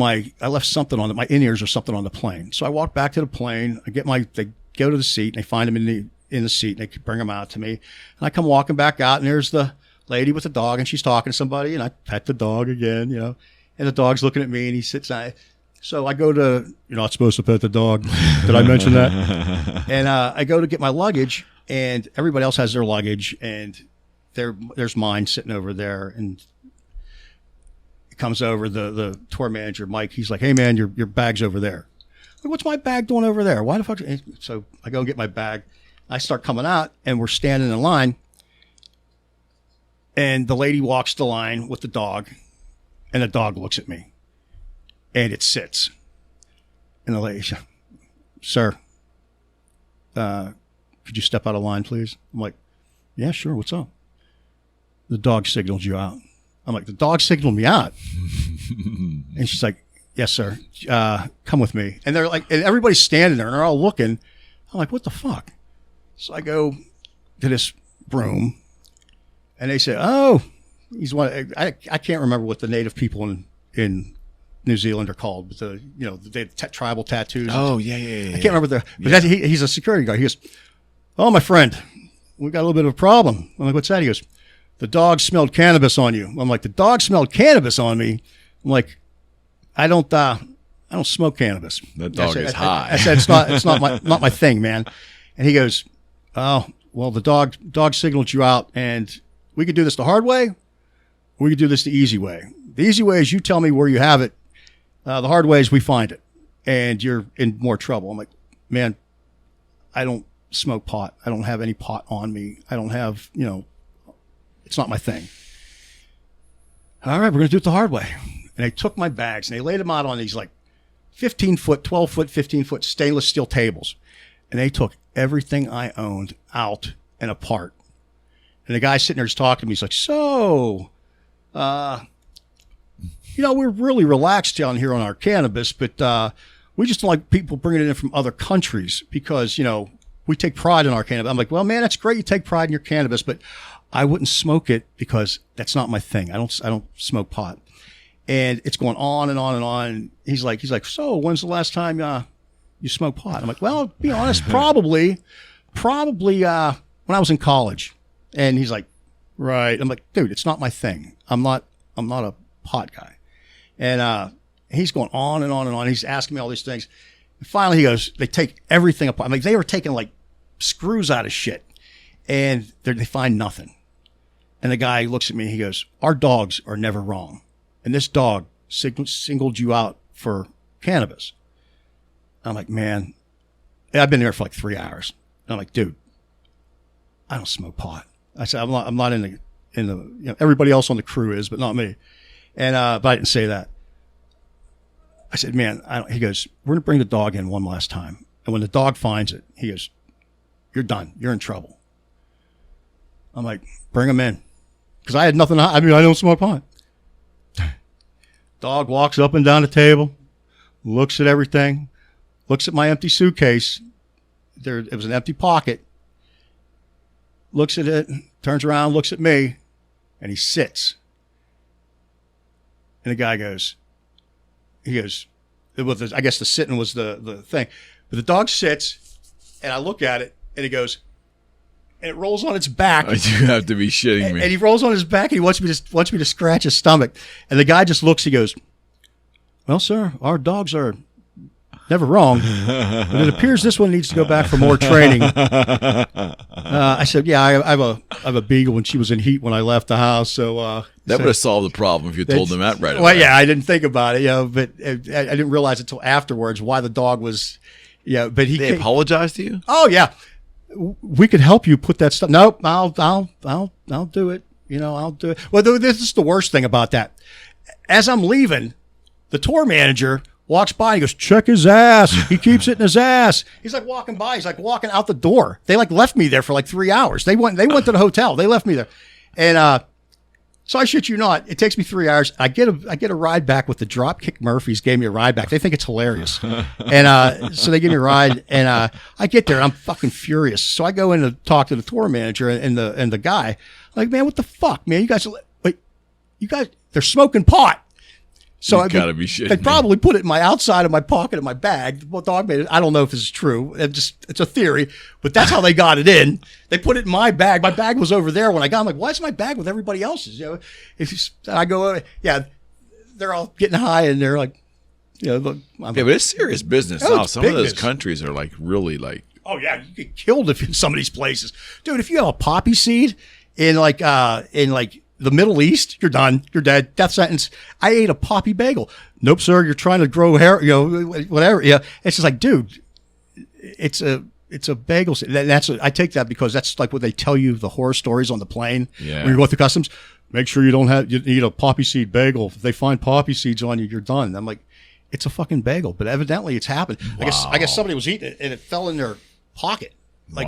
something on my in-ears or something on the plane. So I walk back to the plane. They go to the seat, and they find him in the seat, and they bring him out to me. And I come walking back out, and there's the lady with the dog, and she's talking to somebody, and I pet the dog again, you know, and the dog's looking at me, and he sits down. So I go to, you're not supposed to pet the dog. Did I mention that? And I go to get my luggage, and everybody else has their luggage, and there's mine sitting over there, and comes over the tour manager, Mike. He's like, hey man, your bag's over there. Like, what's my bag doing over there? Why the fuck? So I go and get my bag. I start coming out, and we're standing in line, and the lady walks the line with the dog, and the dog looks at me, and it sits. And the lady, sir, could you step out of line, please? I'm like, yeah, sure. What's up? The dog signaled you out. I'm like, the dog signaled me out. And she's like, yes, sir. Come with me. And they're like, and everybody's standing there and they're all looking. I'm like, what the fuck? So I go to this room and they say, oh, he's one. I can't remember what the native people in New Zealand are called, but they have tribal tattoos. Oh, yeah. I can't remember but he's a security guard. He goes, oh, my friend, we got a little bit of a problem. I'm like, what's that? He goes, the dog smelled cannabis on you. I'm like, the dog smelled cannabis on me. I'm like, I don't smoke cannabis. That dog is high. I said, it's not my thing, man. And he goes, oh, well, the dog signaled you out, and we could do this the hard way, or we could do this the easy way. The easy way is you tell me where you have it. The hard way is we find it, and you're in more trouble. I'm like, man, I don't smoke pot. I don't have any pot on me. I don't have, it's not my thing. All right, we're going to do it the hard way. And they took my bags and they laid them out on these like 15-foot, 12-foot, 15-foot stainless steel tables. And they took everything I owned out and apart. And the guy sitting there is talking to me. He's like, so, we're really relaxed down here on our cannabis, but we just don't like people bringing it in from other countries because, we take pride in our cannabis. I'm like, well, man, that's great. You take pride in your cannabis, but I wouldn't smoke it because that's not my thing. I don't smoke pot. And it's going on and on and on. He's like, so when's the last time you smoked pot? I'm like, well, to be honest, probably when I was in college. And he's like, right. I'm like, dude, it's not my thing. I'm not a pot guy. And he's going on and on and on. He's asking me all these things. And finally he goes, they take everything apart. I mean, they were taking like screws out of shit. And they find nothing. And the guy looks at me and he goes, our dogs are never wrong. And this dog singled you out for cannabis. I'm like, man, I've been there for like 3 hours. And I'm like, dude, I don't smoke pot. I said, I'm not in the everybody else on the crew is, but not me. And, but I didn't say that. I said, man, he goes, we're going to bring the dog in one last time. And when the dog finds it, he goes, you're done. You're in trouble. I'm like, bring him in. Because I had nothing. I don't smoke pot. Dog walks up and down the table, looks at everything, looks at my empty suitcase. It was an empty pocket. Looks at it, turns around, looks at me, and he sits. And the guy goes, I guess the sitting was the thing. But the dog sits, and I look at it, and he goes, and it rolls on its back. You have to be shitting me. And he rolls on his back, and he wants me to scratch his stomach. And the guy just looks. He goes, "Well, sir, our dogs are never wrong, but it appears this one needs to go back for more training." I said, "Yeah, I have a beagle, and she was in heat when I left the house." So that would have solved the problem if you told them that right away. Well, yeah, I didn't think about it, but I didn't realize until afterwards why the dog was. Yeah, but they apologized to you. Oh yeah. We could help you put that stuff. Nope, I'll do it. I'll do it. Well, this is the worst thing about that. As I'm leaving, the tour manager walks by. He goes, check his ass. He keeps it in his ass. He's like walking by. He's like walking out the door. They like left me there for like 3 hours. They went to the hotel. They left me there. And, so I shit you not, it takes me 3 hours. I get a ride back with the Dropkick Murphys. Gave me a ride back. They think it's hilarious, and so they give me a ride. And I get there, and I'm fucking furious. So I go in to talk to the tour manager and the guy. I'm like, man, what the fuck, man? You guys, they're smoking pot. So gotta be shitting they probably put it in my outside of my pocket of my bag. Well, dog made it. I don't know if this is true. It's a theory, but that's how they got it in. They put it in my bag. My bag was over there when I got. I'm like, why is my bag with everybody else's? I go, yeah, they're all getting high and they're like, look. But it's serious business now. Some of those countries are like really like. Oh yeah, you get killed if in some of these places, dude. If you have a poppy seed in the Middle East, you're done. You're dead. Death sentence. I ate a poppy bagel. Nope, sir. You're trying to grow hair, whatever. Yeah. It's just like, dude, it's it's a bagel city. I take that because that's like what they tell you, the horror stories on the plane. Yeah. When you go through customs, make sure you eat a poppy seed bagel. If they find poppy seeds on you, you're done. I'm like, it's a fucking bagel, but evidently it's happened. Wow. I guess somebody was eating it and it fell in their pocket, like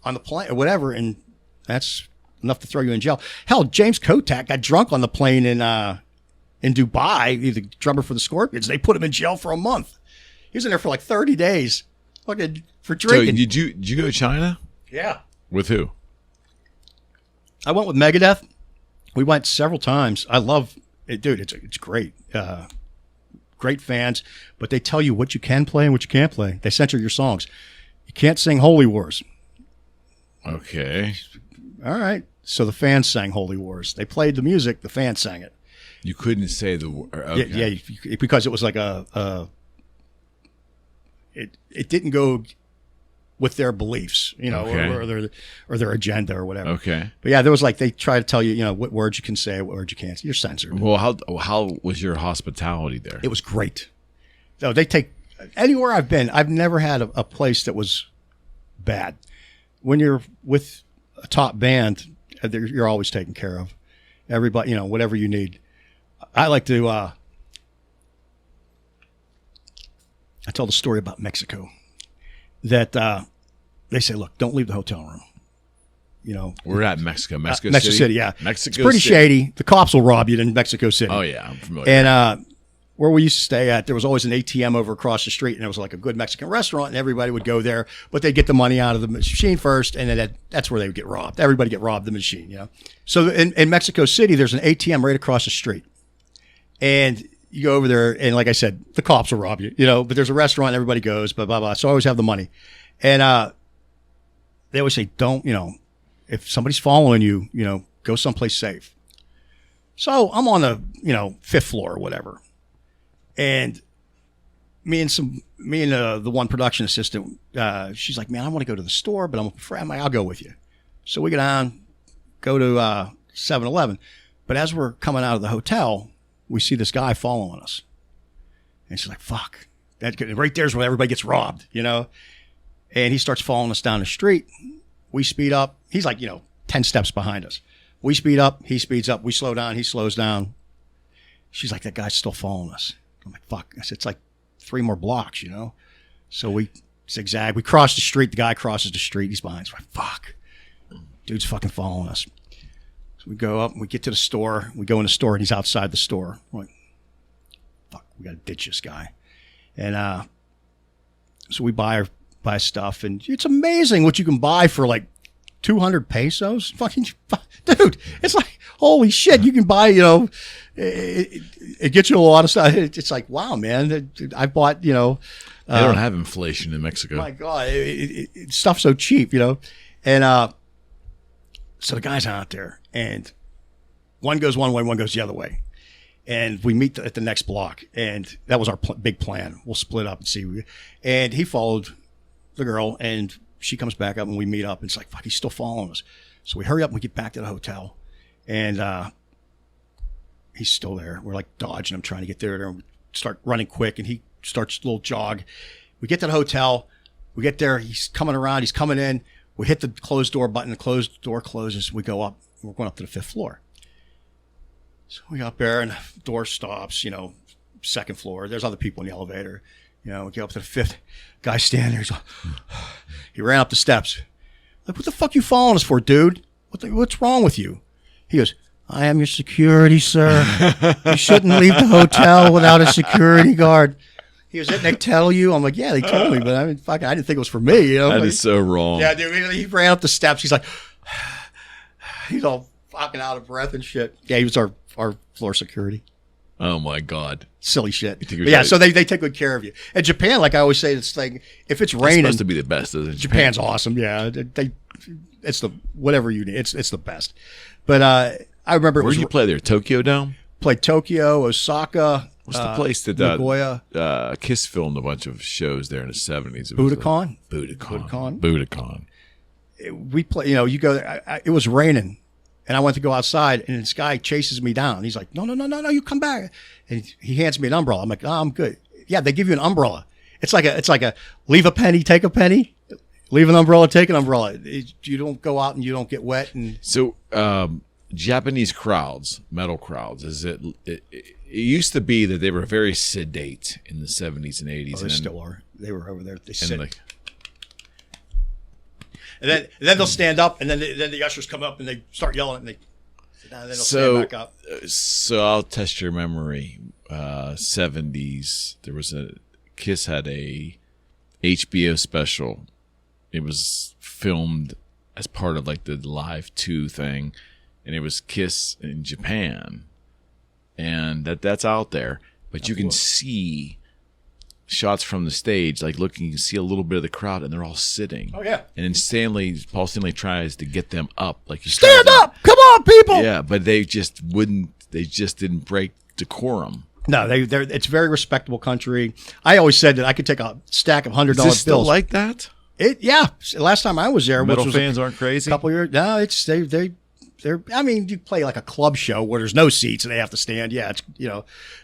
on the plane or whatever, and that's enough to throw you in jail. Hell, James Kotak got drunk on the plane in Dubai, the drummer for the Scorpions. They put him in jail for a month. He was in there for like 30 days, fucking for drinking. So did you go to China? Yeah. With who? I went with Megadeth. We went several times. I love it, dude. It's great. Great fans, but they tell you what you can play and what you can't play. They censor your songs. You can't sing Holy Wars. Okay. All right. So the fans sang Holy Wars. They played the music. The fans sang it. You couldn't say the word. Okay. Yeah, because it was like it didn't go with their beliefs, Okay. or their agenda or whatever. Okay. But yeah, there was like they try to tell you, what words you can say, what words you can't. You're censored. Well, how was your hospitality there? It was great. So they take anywhere I've been. I've never had a place that was bad. When you're with a top band, you're always taken care of. Everybody, whatever you need. I like to. I tell the story about Mexico. That they say, look, don't leave the hotel room. We're at Mexico. Mexico City, yeah. Mexico it's pretty City. shady. The cops will rob you in Mexico City. Oh, yeah. I'm familiar. And where we used to stay at, there was always an ATM over across the street, and it was like a good Mexican restaurant, and everybody would go there, but they'd get the money out of the machine first, and then that's where they would get robbed. Everybody get robbed the machine, So in Mexico City, there's an ATM right across the street. And you go over there, and like I said, the cops will rob you, but there's a restaurant, everybody goes, blah, blah, blah. So I always have the money. And they always say, don't, if somebody's following you, go someplace safe. So I'm on the, fifth floor or whatever. And me and the one production assistant, she's like, man, I want to go to the store, but I'm like, I'll go with you. So we go down, go to 7-Eleven. But as we're coming out of the hotel, we see this guy following us. And she's like, fuck. Right there's where everybody gets robbed, And he starts following us down the street. We speed up. He's like, 10 steps behind us. We speed up. He speeds up. We slow down. He slows down. She's like, that guy's still following us. I'm like, fuck. I said, it's like 3 more blocks, So we zigzag. We cross the street. The guy crosses the street. He's behind us. We're like, fuck. Dude's fucking following us. So we go up and we get to the store. We go in the store and he's outside the store. We're like, fuck, we got to ditch this guy. And so we buy stuff. And it's amazing what you can buy for like 200 pesos. Fucking, dude, it's like, holy shit, you can buy, it gets you a lot of stuff. It's like, wow, man, I bought, they don't have inflation in Mexico. My God, stuff's so cheap, And so the guy's out there, and one goes one way, one goes the other way. And we meet at the next block, and that was our big plan. We'll split up and see. And he followed the girl, and she comes back up, and we meet up. And it's like, fuck, he's still following us. So we hurry up and we get back to the hotel, and he's still there. We're like dodging him, trying to get there. And we start running quick, and he starts a little jog. We get to the hotel. We get there. He's coming around. He's coming in. We hit the closed door button. The closed door closes. We go up. We're going up to the 5th floor. So we go up there, and the door stops, 2nd floor. There's other people in the elevator. We get up to the 5th. Guy standing there. He's like, he ran up the steps. Like, what the fuck you following us for, dude? What's wrong with you? He goes, I am your security, sir. You shouldn't leave the hotel without a security guard. He was, didn't they tell you? I'm like, yeah, they told me, but I mean, fuck, I didn't think it was for me. That is so wrong. Yeah, dude, he ran up the steps. He's like, he's all fucking out of breath and shit. Yeah, he was our floor security. Oh my God. Silly shit. But yeah, so they take good care of you. And Japan, like I always say, this thing, if it's raining, it's supposed to be the best, isn't it? Japan's awesome. Yeah, it's the whatever you need. It's the best. But I remember. Where did you play there? Tokyo Dome. Played Tokyo, Osaka. What's the place that Nagoya? Kiss filmed a bunch of shows there in the 70s? Budokan. Budokan. We play. You go there. It was raining. And I went to go outside, and this guy chases me down. He's like, no, you come back. And he hands me an umbrella. I'm like, oh, I'm good. Yeah, they give you an umbrella. It's like a leave a penny, take a penny. Leave an umbrella, take an umbrella. You don't go out and you don't get wet. And So, Japanese crowds, metal crowds, it used to be that they were very sedate in the 70s and 80s. they still are. They were over there. They sit. Like, And then they'll stand up, and then the ushers come up and they start yelling, and then they'll stand back up. So I'll test your memory. 70s, there was Kiss had a HBO special. It was filmed as part of like the Live 2 thing, and it was Kiss in Japan, and that's out there. But you can see shots from the stage, like looking, you can see a little bit of the crowd, and they're all sitting. Oh yeah. And then Paul Stanley tries to get them up, like Stand up! Come on, people! Yeah, but they just wouldn't. They just didn't break decorum. No, it's a very respectable country. I always said that I could take a stack of $100 Is this still bills. like that? Yeah. Last time I was there, Metal which was fans aren't crazy. a couple years. No, it's they're. I mean, you play like a club show where there's no seats and they have to stand. Yeah, it's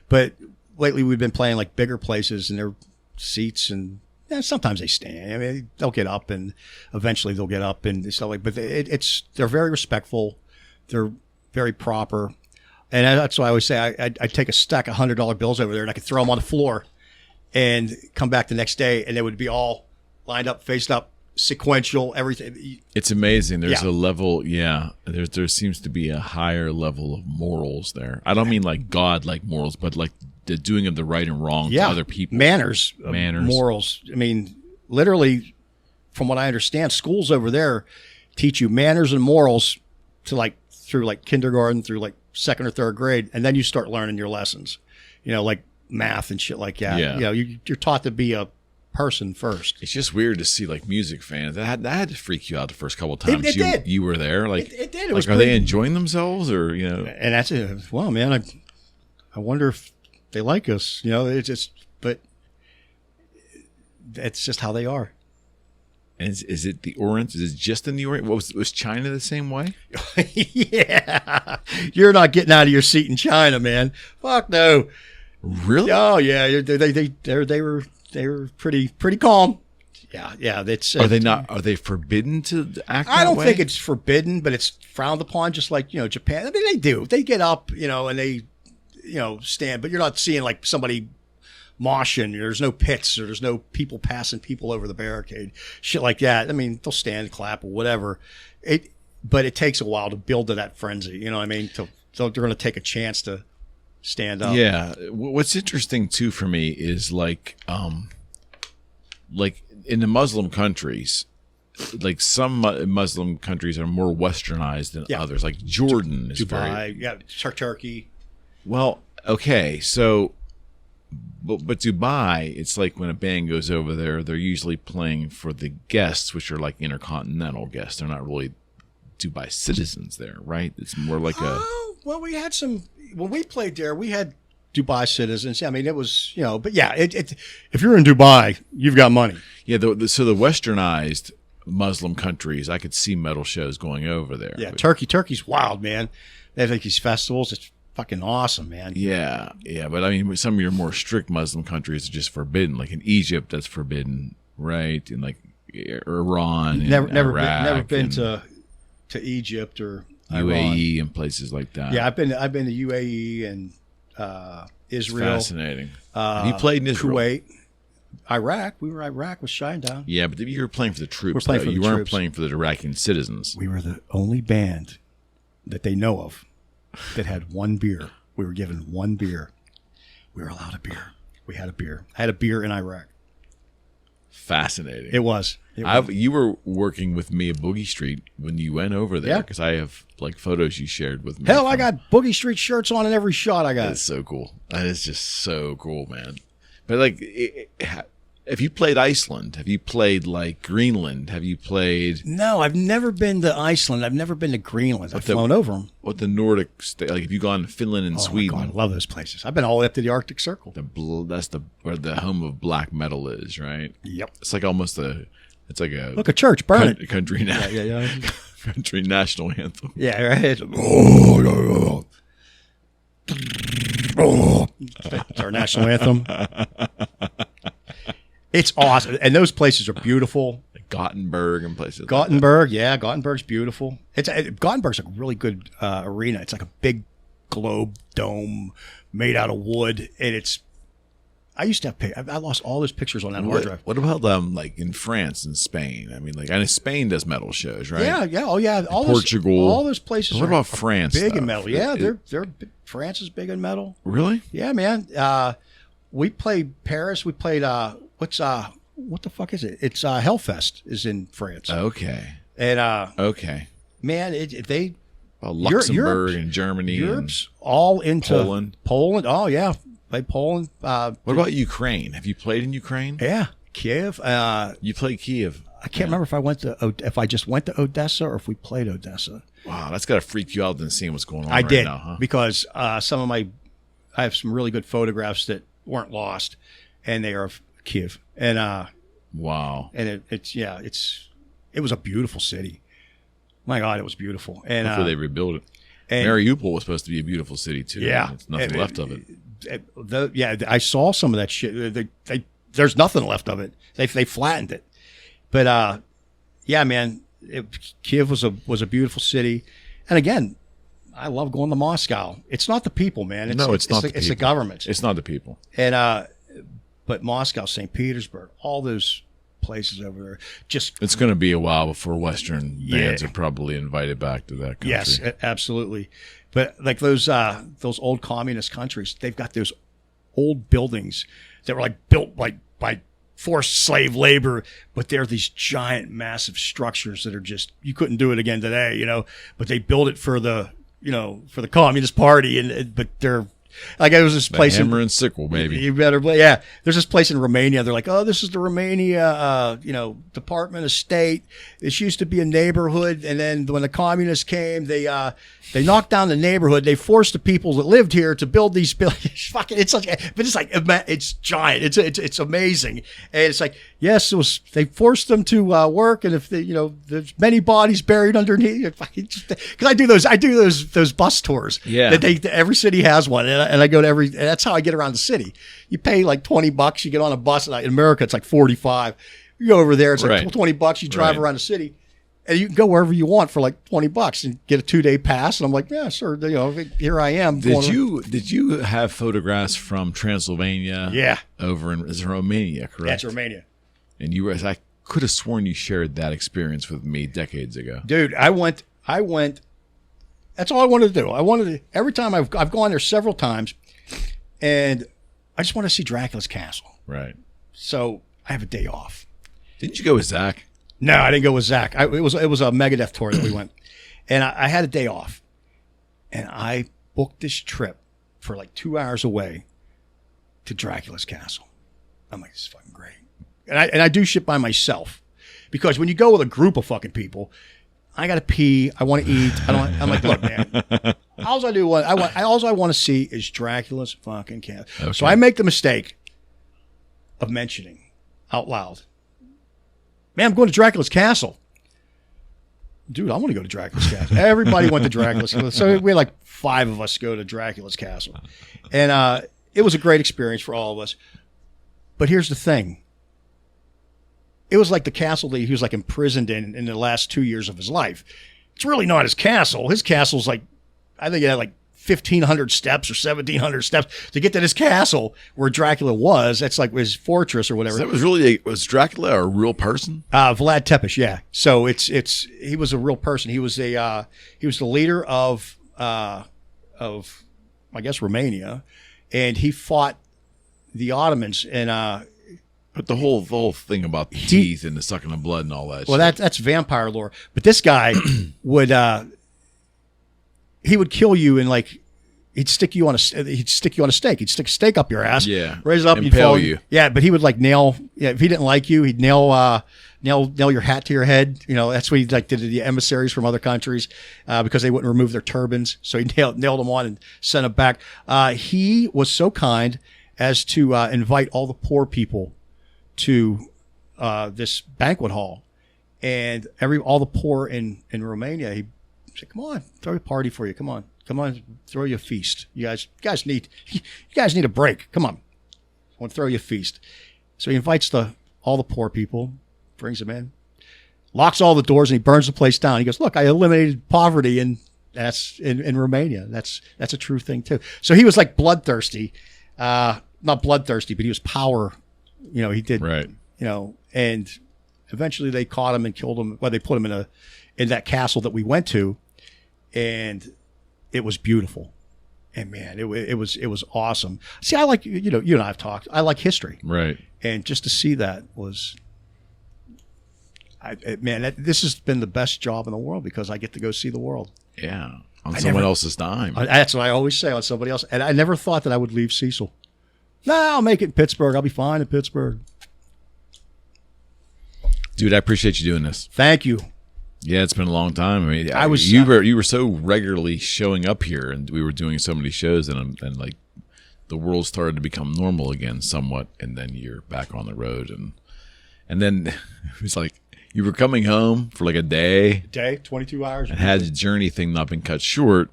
but lately we've been playing like bigger places and there are seats and sometimes they stand. I mean, they'll get up and eventually they'll get up and stuff like. But they're very respectful. They're very proper. And that's why I always say I'd take a stack of $100 bills over there and I could throw them on the floor and come back the next day and they would be all lined up, faced up, sequential, everything. It's amazing. There's Yeah. a level, there seems to be a higher level of morals there. I don't mean like God-like morals, but like the doing of the right and wrong to other people. Manners, Manners. morals. I mean, literally, from what I understand, schools over there teach you manners and morals through kindergarten through like second or third grade, and then you start learning your lessons. Like math and shit like that. Yeah. You're taught to be a person first. It's just weird to see like music fans. That had to freak you out the first couple of times It did. you were there. Like It did. It like, was are pretty- they enjoying themselves or And that's it. Well, man, I wonder if they like us. It's just, but it's just how they are. And is it the Orient? Is it just in the Orient? Was China the same way? Yeah, you're not getting out of your seat in China, man. Fuck no. Really? Oh yeah, they were pretty calm. Yeah. That's Are they not? Are they forbidden to act? I don't that way? think it's forbidden, but it's frowned upon, just like Japan. I mean, they do. They get up, and they stand, but you're not seeing like somebody moshing. There's no pits or there's no people passing people over the barricade, shit like that. I mean, they'll stand, clap, or whatever. But it takes a while to build to that frenzy. You know what I mean? So they're going to take a chance to stand up. Yeah. What's interesting too for me is like in the Muslim countries, like some Muslim countries are more westernized than others. Like Jordan is Dubai, Turkey. Well, okay, so. But Dubai, it's like when a band goes over there, they're usually playing for the guests, which are like intercontinental guests. They're not really Dubai citizens there, right? It's more like Well, we had when we played there, we had Dubai citizens. I mean, it was, but yeah, if you're in Dubai, you've got money. Yeah, so the westernized Muslim countries, I could see metal shows going over there. Yeah, Turkey's wild, man. They have like these festivals. It's fucking awesome, man. Yeah, but I mean, some of your more strict Muslim countries are just forbidden. Like in Egypt, that's forbidden, right? And like Iran, and Never Iraq, been and to Egypt or UAE Iran. and places like that. Yeah, I've been to UAE and Israel. Fascinating. Have you played in Israel? Kuwait, Iraq. We were Iraq with Shinedown. Yeah, but you were playing for the troops. We're playing though. for the You weren't troops. playing for the Iraqi citizens. We were the only band that they know of that had one beer. We were given one beer. We were allowed a beer. We had a beer. I had a beer in Iraq. Fascinating. It was. You were working with me at Boogie Street when you went over there Yeah. because I have like photos you shared with me. Hell, I got Boogie Street shirts on in every shot I got. That's so cool. That is just so cool, man. But like, have you played Iceland? Have you played like Greenland? Have you played No, I've never been to Iceland. I've never been to Greenland. I've flown over them. what the Nordic state? Like, have you gone to Finland and Oh, Sweden? my God, I love those places. I've been all the way up to the Arctic Circle. That's where the home of black metal is, right? Yep. It's like almost it's like a Look, a church, burn it. country now. Yeah. Country national anthem. Yeah, right. It's our national anthem. It's awesome, and those places are beautiful. like Gothenburg and places. Gothenburg, yeah, Gothenburg's beautiful. Gothenburg's a really good arena. It's like a big globe dome made out of wood, and it's. I used to have. I lost all those pictures on that hard drive. What about like in France and Spain? I mean, like I know Spain does metal shows, right? Yeah. Oh, yeah. Portugal, all those places. What about France? Big in metal. Yeah, they're France is big in metal. Really? Yeah, man. We played Paris. We played what the fuck is it? It's Hellfest is in France. Okay. And okay, man, they Luxembourg and Germany. Europe's all into Poland. Poland. Oh yeah, played Poland. What about Ukraine? Have you played in Ukraine? Yeah, Kiev. You played Kiev. I can't remember if I just went to Odessa or if we played Odessa. Wow, that's got to freak you out than seeing what's going on. I right did now, huh? because I have some really good photographs that weren't lost, and they are of Kiev. And wow, and it was a beautiful city. My God, it was beautiful. And before they rebuilt it, Mariupol was supposed to be a beautiful city too. Yeah, there's nothing left of it. I saw some of that shit. There's nothing left of it. They flattened it. But yeah, man, Kiev was a beautiful city. And again, I love going to Moscow. It's not the people, man. It's not the people. It's the government. It's not the people. And but Moscow, St. Petersburg, all those places over there, it's going to be a while before Western bands are probably invited back to that country. Yes, absolutely. But like those old communist countries, they've got those old buildings that were like built by forced slave labor, but they're these giant, massive structures that are just, you couldn't do it again today, but they built it for the Communist Party, but they're, like, there was this place hammer and sickle, maybe. You better, yeah. There's this place in Romania. They're like, oh, this is the Romania, Department of State. This used to be a neighborhood, and then when the communists came, they knocked down the neighborhood. They forced the people that lived here to build these buildings. Fucking, it's giant. It's amazing, and it's like, yes, they forced them to work, and if there's many bodies buried underneath. Because I do those bus tours. Yeah, that every city has one, and I go to and that's how I get around the city. You pay like $20, you get on a bus. In America, it's like $45. You go over there, it's like $20. You drive around the city, and you can go wherever you want for like $20 and get a 2-day pass. And I'm like, yeah, sir. Here I am. Did you have photographs from Transylvania? Yeah, over in Romania, correct? That's Romania. And I could have sworn you shared that experience with me decades ago, dude. I went. That's all I wanted to do. Every time I've gone there several times, and I just want to see Dracula's castle. Right. So I have a day off. Didn't you go with Zakk? No, I didn't go with Zakk. It was a Megadeth tour that we went, and I had a day off, and I booked this trip for like 2 hours away to Dracula's castle. I'm like, this is fucking great, and I do shit by myself, because when you go with a group of fucking people, I gotta pee. I want to eat. I'm like, look, man. All I want to see is Dracula's fucking castle. Okay. So I make the mistake of mentioning out loud, man, I'm going to Dracula's castle. Dude, I want to go to Dracula's castle. Everybody went to Dracula's castle. So we had like 5 of us go to Dracula's castle, and it was a great experience for all of us. But here's the thing. It was like the castle that he was like imprisoned in the last 2 years of his life. It's really not his castle. His castle's like, I think it had like 1,500 steps or 1,700 steps to get to this castle where Dracula was. That's like his fortress or whatever. So was Dracula a real person? Vlad Tepes, yeah. So he was a real person. He was the leader of I guess Romania, and he fought the Ottomans and. But the whole thing about the teeth and the sucking of blood and all that. Well, shit. that's vampire lore. But this guy would kill you and like he'd stick you on a stake. He'd stick a stake up your ass. Yeah, raise it up, impale you. Yeah, but he would like nail. Yeah, if he didn't like you, he'd nail your hat to your head. That's what he like did to the emissaries from other countries because they wouldn't remove their turbans. So he nailed them on and sent them back. He was so kind as to invite all the poor people to this banquet hall, and all the poor in Romania. He said, "Come on, throw a party for you. Come on, throw you a feast. You guys need a break. Come on, I want to throw you a feast." So he invites all the poor people, brings them in, locks all the doors, and he burns the place down. He goes, look, I eliminated poverty, and that's in Romania. That's a true thing too. So he was like bloodthirsty, not bloodthirsty, but he was power. He did right. And eventually they caught him and killed him. Well, they put him in that castle that we went to, and it was beautiful. And man, it was awesome. See, I like you and I have talked. I like history, right? And just to see that was, this has been the best job in the world because I get to go see the world. Yeah, on someone else's dime. That's what I always say, on somebody else. And I never thought that I would leave Cecil. No, I'll make it in Pittsburgh. I'll be fine in Pittsburgh. Dude, I appreciate you doing this. Thank you. Yeah, it's been a long time. I mean, you were so regularly showing up here, and we were doing so many shows, and like the world started to become normal again, somewhat. And then you're back on the road, and then it was like you were coming home for like a day, 22 hours, and had the journey thing not been cut short,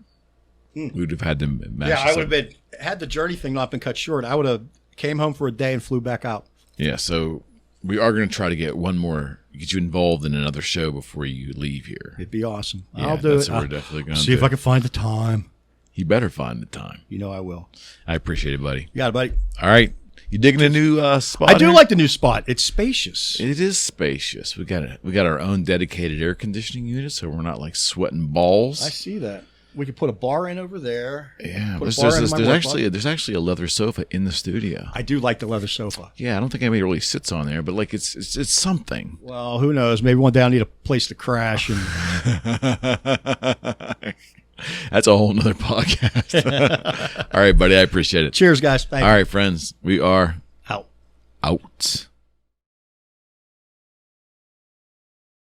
we would have had to match. Yeah, I would have been had the journey thing not been cut short. I would have came home for a day and flew back out. Yeah, so we are going to try to get you involved in another show before you leave here. It'd be awesome. Yeah, I'll do that's it. What we're definitely going to see if I can find the time. You better find the time. I will. I appreciate it, buddy. You got it, buddy. All right. You digging the new spot? I do here? like the new spot. It's spacious. It is spacious. We got our own dedicated air conditioning unit, so we're not like sweating balls. I see that. We could put a bar in over there. Yeah, Put there's actually a leather sofa in the studio. I do like the leather sofa. Yeah, I don't think anybody really sits on there, but like it's something. Well, who knows? Maybe one day I'll need a place to crash. And that's a whole nother podcast. All right, buddy, I appreciate it. Cheers, guys. Thank you. All right, friends, we are Out. out.